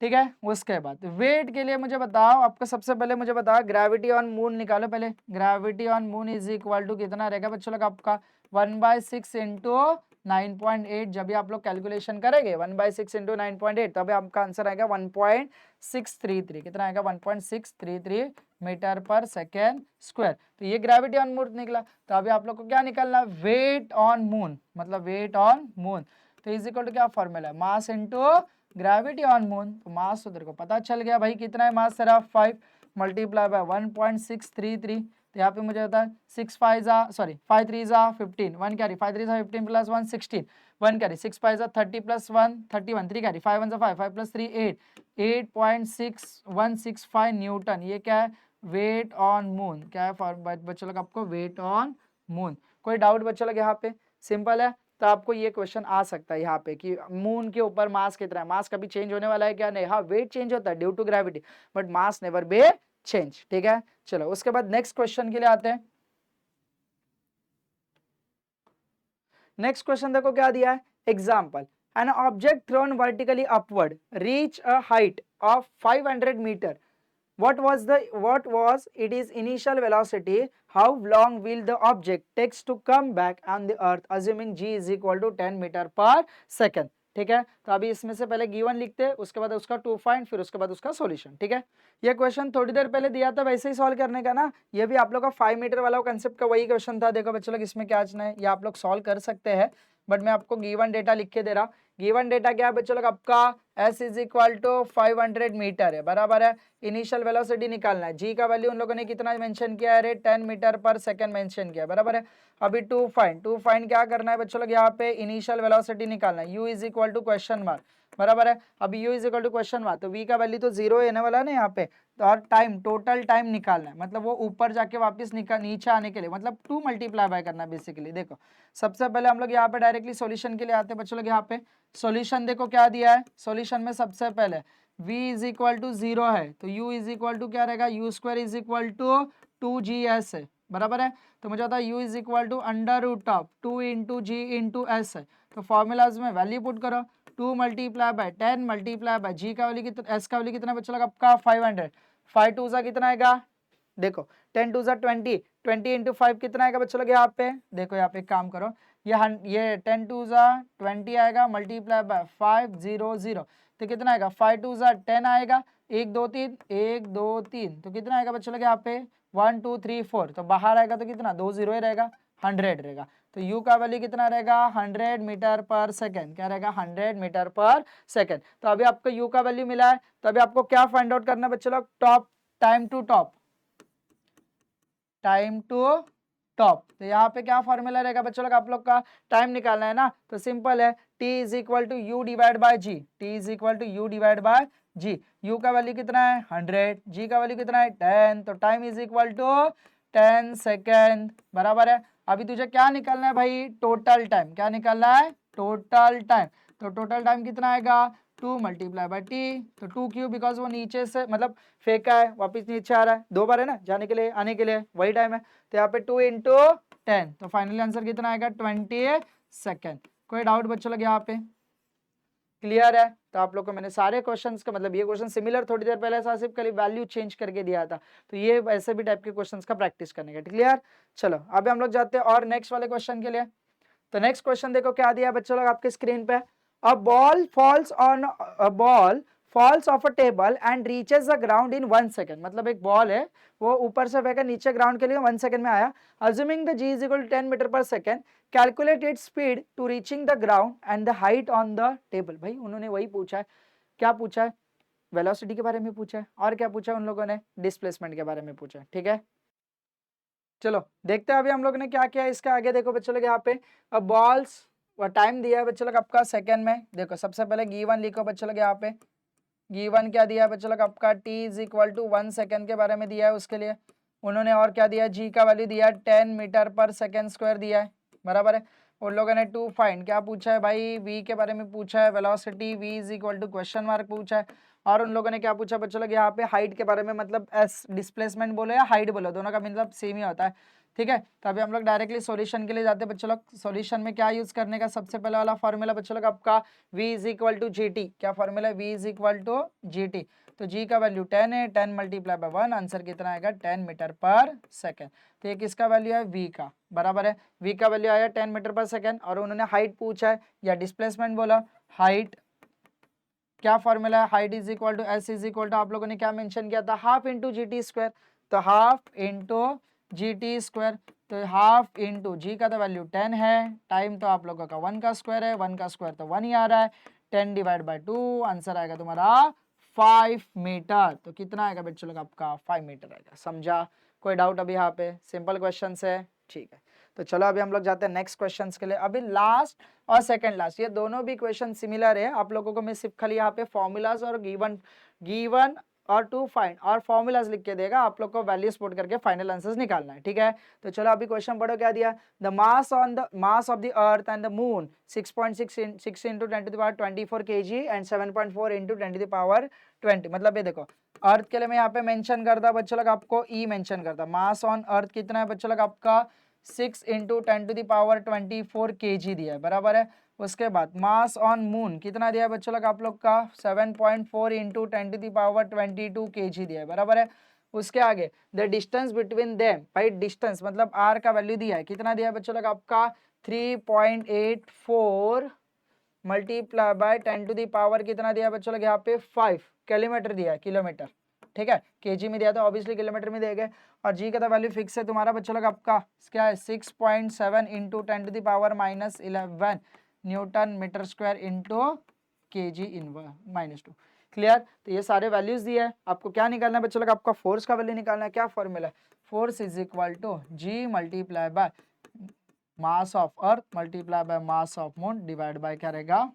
ठीक है। उसके बाद वेट के लिए मुझे बताओ, आपको सबसे पहले मुझे बताओ ग्रेविटी ऑन मून निकालो, पहले gravity on moon is equal to कितना रहेगा बच्चों लोग आपका 1/6 इंटू 9.8, जब भी आप लोग कैलकुलेशन करेंगे 1/6 इंटू 9.8 तब आपका आंसर आएगा 1.633, कितना आएगा 1.633 मीटर पर सेकेंड स्क्वायर। तो ये ग्रेविटी ऑन मून निकला, तो अभी आप लोग को क्या निकलना वेट ऑन मून, मतलब वेट ऑन मून, तो इज इक्वल टू क्या फॉर्मूला है मास इंटू ग्रेविटी ऑन मून, तो मास तो तेरे को पता चल गया भाई कितना है मास तेरा 5 मल्टीप्लाई बाय 1.633, तो यहाँ पे मुझे होता है 6 5 जा सॉरी 5 3 जा 15 1 कैरी 5 3 जा 15 प्लस 1 16 1 कैरी 6 5 जा 30 प्लस 1 31 3 कैरी 5 1 जा 5 5 प्लस 3 8 8.6165 न्यूटन, ये क्या है वेट ऑन मून, क्या है फॉर बच्चों लोग आपको वेट ऑन मून। कोई डाउट बच्चों लोग यहाँ पे सिंपल है, तो आपको ये क्वेश्चन आ सकता है यहाँ पे कि मून के ऊपर मास कितना है, मास कभी चेंज होने वाला है क्या, नहीं, हाँ वेट चेंज होता है due to gravity but mass never be change, ठीक है। चलो उसके बाद नेक्स्ट क्वेश्चन के लिए आते हैं। नेक्स्ट क्वेश्चन देखो क्या दिया है example an object thrown vertically upward reach a height of 500 metre, what was its initial velocity, how long will the object takes to come back on the earth assuming g is equal to 10 metre पर second, ठीक है। तो अभी इसमें से पहले given लिखते हैं, उसके बाद उसका टू फाइंड, फिर उसके बाद उसका सॉल्यूशन, ठीक है। ये क्वेश्चन थोड़ी देर पहले दिया था वैसे ही सॉल्व करने का ना, ये भी आप लोग का 5 मीटर वाला कंसेप्ट का वही क्वेश्चन था। देखो बच्चों लोग इसमें क्या आना है, ये आप लोग सॉल्व कर सकते हैं, बट मैं आपको गिवन डेटा लिख के दे रहा। गिवन डेटा क्या है बच्चों लोग आपका s is equal to 500 metre है, बराबर है। इनिशियल वेलोसिटी निकालना है, g का वैल्यू उन लोगों ने कितना मेंशन किया है रे, 10 मीटर पर सेकंड मेंशन किया है, बराबर है। अभी टू फाइंड क्या करना है बच्चों लोग, यहाँ पे इनिशियल वेलोसिटी निकालना है, u is equal to question mark, बराबर है। अभी u is equal to question mark, तो v का वैल्यू तो 0 रहने वाला है ना यहाँ पे, तो और टाइम, टोटल टाइम निकालना है, मतलब वो ऊपर जाके वापस नीचे आने के लिए, मतलब 2 मल्टीप्लाई बाय करना है बेसिकली। देखो सबसे पहले हम लोग यहाँ पे डायरेक्टली सॉल्यूशन के लिए आते हैं बच्चों लोग। यहाँ पे सॉल्यूशन देखो क्या दिया है, सॉल्यूशन में सबसे पहले v इज इक्वल टू 0 है, तो u इज इक्वल टू क्या रहेगा, u square is equal to 2gs है, बराबर है। तो मुझे आता है u is equal to under root of 2 into G into S है, तो फॉर्मूलाज में वैल्यू पुट करो, 2 मल्टीप्लाई बाय 10 मल्टीप्लाई बाय जी का वैल्यू कितना, एस का वैल्यू कितना बच्चों लोग आपका 500, 5 टू सा कितना आएगा, देखो 10 टू सा 20, 20 इंटू 5 कितना आएगा बच्चों लोग, यहाँ पे देखो, यहाँ पे काम करो, ये 10 टू सा 20 आएगा मल्टीप्लाई बाय 500, तो कितना आएगा, 5 टू सा 10 आएगा, 1 2 3 1 2 3, तो कितना आएगा बच्चों लोग यहाँ पे 1 2 3 4, तो बाहर आएगा तो कितना 2 0 ही रहेगा, 100 रहेगा। तो u का वैल्यू कितना रहेगा 100 मीटर पर सेकेंड, क्या रहेगा 100 मीटर पर सेकेंड। तो अभी आपको u का वैल्यू मिला है, तो अभी आपको क्या फाइंड आउट करना है बच्चों लोग, top time to top, time to top. तो यहाँ पे क्या फॉर्मूला रहेगा बच्चों लोग, आप लोग का टाइम निकालना है ना, तो सिंपल है, t is equal to U divide by G, T is equal to U divide by G. u का वैल्यू कितना है 100, g का वैल्यू कितना है 10, तो time is equal to 10 second, बराबर है। अभी तुझे क्या निकालना है भाई, टोटल टाइम, क्या निकालना है टोटल टाइम, तो टोटल टाइम कितना आएगा 2 मल्टीप्लाई बाय टी, तो 2 क्यों, बिकॉज वो नीचे से मतलब फेंका है वापिस नीचे आ रहा है, 2 बार है ना, जाने के लिए आने के लिए वही टाइम है, तो यहाँ पे 2 इंटू 10, तो फाइनली आंसर कितना आएगा 20 सेकेंड। कोई डाउट बच्चों लगे यहाँ पे, क्लियर है। तो आप लोग को मैंने सारे क्वेश्चंस का मतलब, ये क्वेश्चन सिमिलर थोड़ी देर पहले सिर्फ खाली वैल्यू चेंज करके दिया था, तो ये ऐसे भी टाइप के क्वेश्चंस का प्रैक्टिस करने का, क्लियर। चलो अभी हम लोग जाते हैं और नेक्स्ट वाले क्वेश्चन के लिए। तो नेक्स्ट क्वेश्चन देखो क्या दिया है बच्चों लोग आपके स्क्रीन पे, a ball falls off a table and reaches the ground in 1 second, मतलब एक बॉल है वो ऊपर से फेंका नीचे ग्राउंड के लिए 1 सेकंड में आया, assuming the g is equal to 10 metre per second, calculate its speed to reaching the ground and the height on the table. भाई उन्होंने वही पूछा है, क्या पूछा है, वेलोसिटी के बारे में पूछा है, और क्या पूछा है उन लोगों ने, डिस्प्लेसमेंट के बारे में पूछा है, ठीक है। चलो देखते हैं अभी हम लोग ने क्या किया इसके आगे। देखो बच्चों लोग यहाँ पे अब बॉल्स टाइम दिया है बच्चों लोग आपका सेकंड में, देखो सबसे पहले गिवन लिखो बच्चों लोग यहाँ पे, गिवन क्या दिया है बच्चों लोग आपका, t is equal to 1 second के बारे में दिया है, उसके लिए उन्होंने और क्या दिया है, g का वैल्यू दिया है 10 मीटर पर सेकेंड स्क्वायर दिया है, बराबर है। उन लोगों ने टू फाइंड क्या पूछा है भाई, v के बारे में पूछा है, velocity v is equal to question mark पूछा है, और उन लोगों ने क्या पूछा बच्चों लोग यहाँ पे हाइट के बारे में, मतलब एस डिस्प्लेसमेंट बोलो या हाइट बोलो, दोनों का मतलब सेम ही होता है, ठीक है। तो अभी हम लोग डायरेक्टली सॉल्यूशन के लिए जाते हैं बच्चों लोग। सॉल्यूशन में क्या यूज करने का, सबसे पहले वाला फॉर्मूला बच्चों लोग आपका v is equal to G T, क्या फॉर्मूला है v is equal to G T, तो g का वैल्यू 10 है, 10 मल्टीप्लाई बाय 1, आंसर कितना आएगा 10 मीटर पर सेकेंड। तो ये किसका वैल्यू है v का, बराबर है, v का वैल्यू आया 10 मीटर पर सेकेंड, और उन्होंने हाइट पूछा है या डिस्प्लेसमेंट बोला, हाइट क्या फॉर्मूला है, height is equal to S is equal to आप लोगों ने क्या मेंशन किया था, half into G T square, तो half into G T square, तो हाफ इंटू जी का तो वैल्यू 10 है, टाइम तो आप लोगों का 1 का स्क्वायर है, 1 का स्क्वायर तो 1 ही आ रहा है, 10 डिवाइड बाय 2, आंसर आएगा तुम्हारा 5 मीटर। तो कितना आएगा बच्चों लोग आपका 5 मीटर आएगा, समझा। कोई डाउट अभी यहाँ पे, सिंपल क्वेश्चन है, ठीक है। तो चलो अभी हम लोग जाते हैं नेक्स्ट क्वेश्चंस के लिए। अभी लास्ट और सेकंड लास्ट ये दोनों भी क्वेश्चन सिमिलर है, आप लोगों को मैं सिर्फ खाली यहाँ पे फॉर्मूलाज और गिवन और टू फाइंड और फॉर्मूलाज लिख के देगा, आप लोग को वैल्यूज पुट करके फाइनल आंसर्स निकालना है, ठीक है। तो चलो अभी क्वेश्चन पढ़ो क्या दिया, the mass of the earth and the moon 6.6 into 10 to the power 24 kg and 7.4 into 10 to the power 20, मतलब ये देखो अर्थ के लिए मैं यहाँ पे मेंशन करता बच्चों लोग आपको ई मेंशन करता, मास ऑन अर्थ कितना है बच्चों लोग आपका 6 into 10 to the power 24 kg दिया है, बराबर है। उसके बाद मास ऑन मून कितना दिया है बच्चों लोग आप लोग का 7.4 into 10 to the power 22 kg दिया है, बराबर है। उसके आगे द डिस्टेंस बिटवीन देम, भाई डिस्टेंस मतलब आर का वैल्यू दिया है, कितना दिया है बच्चों लोग आपका 3.84 multiply by 10 to the power कितना दिया है बच्चों लोग यहाँ पे 5 किलोमीटर दिया है, किलोमीटर, ठीक है। केजी में दिया था ऑब्वियसली किलोमीटर में देंगे, और जी का तो वैल्यू फिक्स है तुम्हारा बच्चों लोग आपका क्या है 6.7 into 10 to the power -11 newton metre square into kg inverse -2। Clear? तो ये सारे वैल्यूज दिए है, आपको क्या निकालना है बच्चों लोग, आपका फोर्स का वैल्यू निकालना है। क्या फॉर्मूला है? Force is equal to G multiply by mass of earth multiply by mass of moon divide by क्या रहेगा,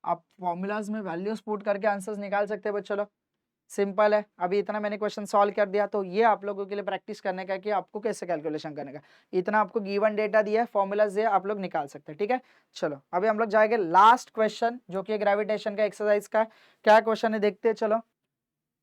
आप फॉर्मूलाज में वैल्यूज पुट करके आंसर्स निकाल सकते हैं बच्चों लोग। सिंपल है। अभी इतना मैंने क्वेश्चन सॉल्व कर दिया, तो ये आप लोगों के लिए प्रैक्टिस करने का कि आपको कैसे कैलकुलेशन करने का। इतना आपको गिवन डेटा दिया है, फॉर्मूलाज दिया, आप लोग निकाल सकते हैं। ठीक है, चलो अभी हम लोग जाएंगे लास्ट क्वेश्चन जो कि ग्रेविटेशन का एक्सरसाइज का है। क्या क्वेश्चन है देखते हैं। चलो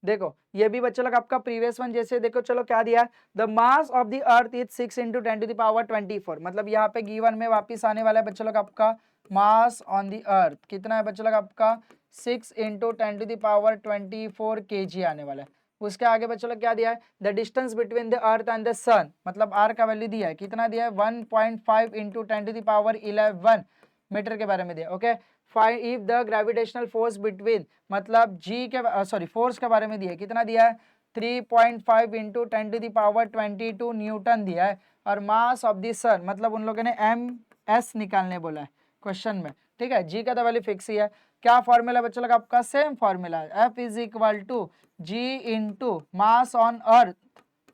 देखो, ये भी बच्चों लोग आपका प्रीवियस वन जैसे देखो। चलो क्या दिया है, the mass of the earth is 6 × 10⁻²4। मतलब यहाँ पे गिवन में वापिस आने वाला है बच्चों लोग आपका मास ऑन द अर्थ कितना है बच्चों लोग आपका 6 × 10⁻24 kg आने वाला है। उसके आगे बच्चों लोग क्या दिया है, the distance between the earth and the sun, मतलब आर का वैल्यू दिया है, कितना दिया है 1.5 × 10⁻11 मीटर के बारे में दिया। Okay, find if the gravitational force between, मतलब जी के सॉरी फोर्स के बारे में दिया है, कितना दिया है 3.5 × 10⁻22 न्यूटन दिया है। और मास ऑफ द सन, मतलब उन लोगों ने MS निकालने बोला है क्वेश्चन में। ठीक है, जी का तो वैल्यू फिक्स ही है। क्या फॉर्मूला बच्चों लोग आपका, सेम फॉर्मूला है, F is equal to G into mass on earth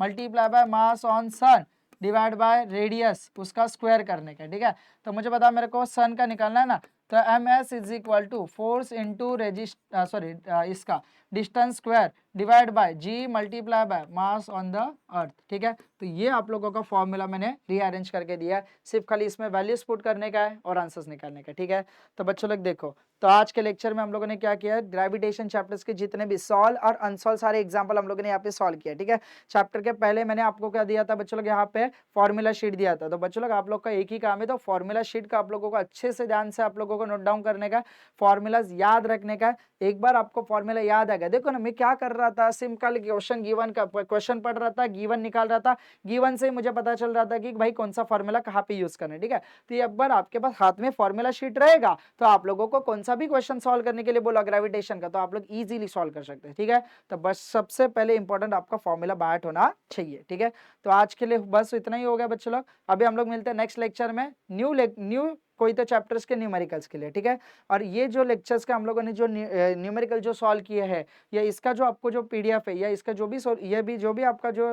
multiply by mass on sun divide by radius उसका स्क्वायर करने का। ठीक है, तो मुझे बता मेरे को सन का निकालना है ना, तो MS is equal to force into इसका distance square divide by ji multiply by mass on the earth. ठीक है, तो ये आप लोगों का फॉर्मूला मैंने रीअरेंज करके दिया है, सिर्फ खाली इसमें वैल्यूज पुट करने का है और आंसर्स निकालने का। ठीक है, तो बच्चों लोग देखो, तो आज के लेक्चर में हम लोगों ने क्या किया है, ग्रेविटेशन चैप्टर्स के जितने भी सॉल्व और अनसॉल्व सारे एग्जांपल हम लोगों ने यहाँ पे सॉल्व किया। ठीक है, चैप्टर के पहले मैंने आपको क्या दिया था बच्चों लोग, यहाँ पे फॉर्मूला शीट दिया था। तो बच्चों लोग आप लोग का एक ही काम है, तो फॉर्मूला शीट का आप लोगों को अच्छे से ध्यान से आप लोगों को नोट डाउन करने का, फॉर्मूलाज याद रखने का। एक बार आपको फॉर्मूला याद आ गया, देखो ना मैं क्या कर रहा था, सिंपल क्वेश्चन गिवन का क्वेश्चन पढ़ रहा था, गिवन निकाल रहा था, गिवन से मुझे पता चल रहा था कि भाई कौन सा फॉर्मूला कहाँ पे यूज करना है। ठीक है, तो एक बार आपके पास हाथ में फॉर्मूला शीट रहेगा तो आप लोगों को कौन सा भी क्वेश्चन सॉल्व करने के लिए बोला ग्रेविटेशन का, तो आप लोग इजीली सॉल्व कर सकते हैं। ठीक है, तो बस सबसे पहले इंपॉर्टेंट आपका फॉर्मूला बाय होना चाहिए। ठीक है, तो आज के लिए बस इतना ही हो गया बच्चों लोग। अभी हम लोग मिलते हैं नेक्स्ट लेक्चर में न्यू कोई तो चैप्टर्स के न्यूमेरिकल्स के लिए। ठीक है, और ये जो लेक्चर्स का हम लोगों ने जो न्यूमेरिकल जो सॉल्व किए हैं, या इसका जो आपको जो PDF है, या इसका जो भी ये भी जो भी आपका जो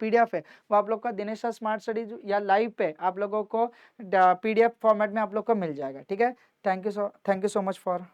PDF है, वो आप लोग का दिनेश स्मार्ट स्टडी या लाइव पे आप लोगों को PDF फॉर्मेट में आप लोग को मिल जाएगा। ठीक है, thank you so much for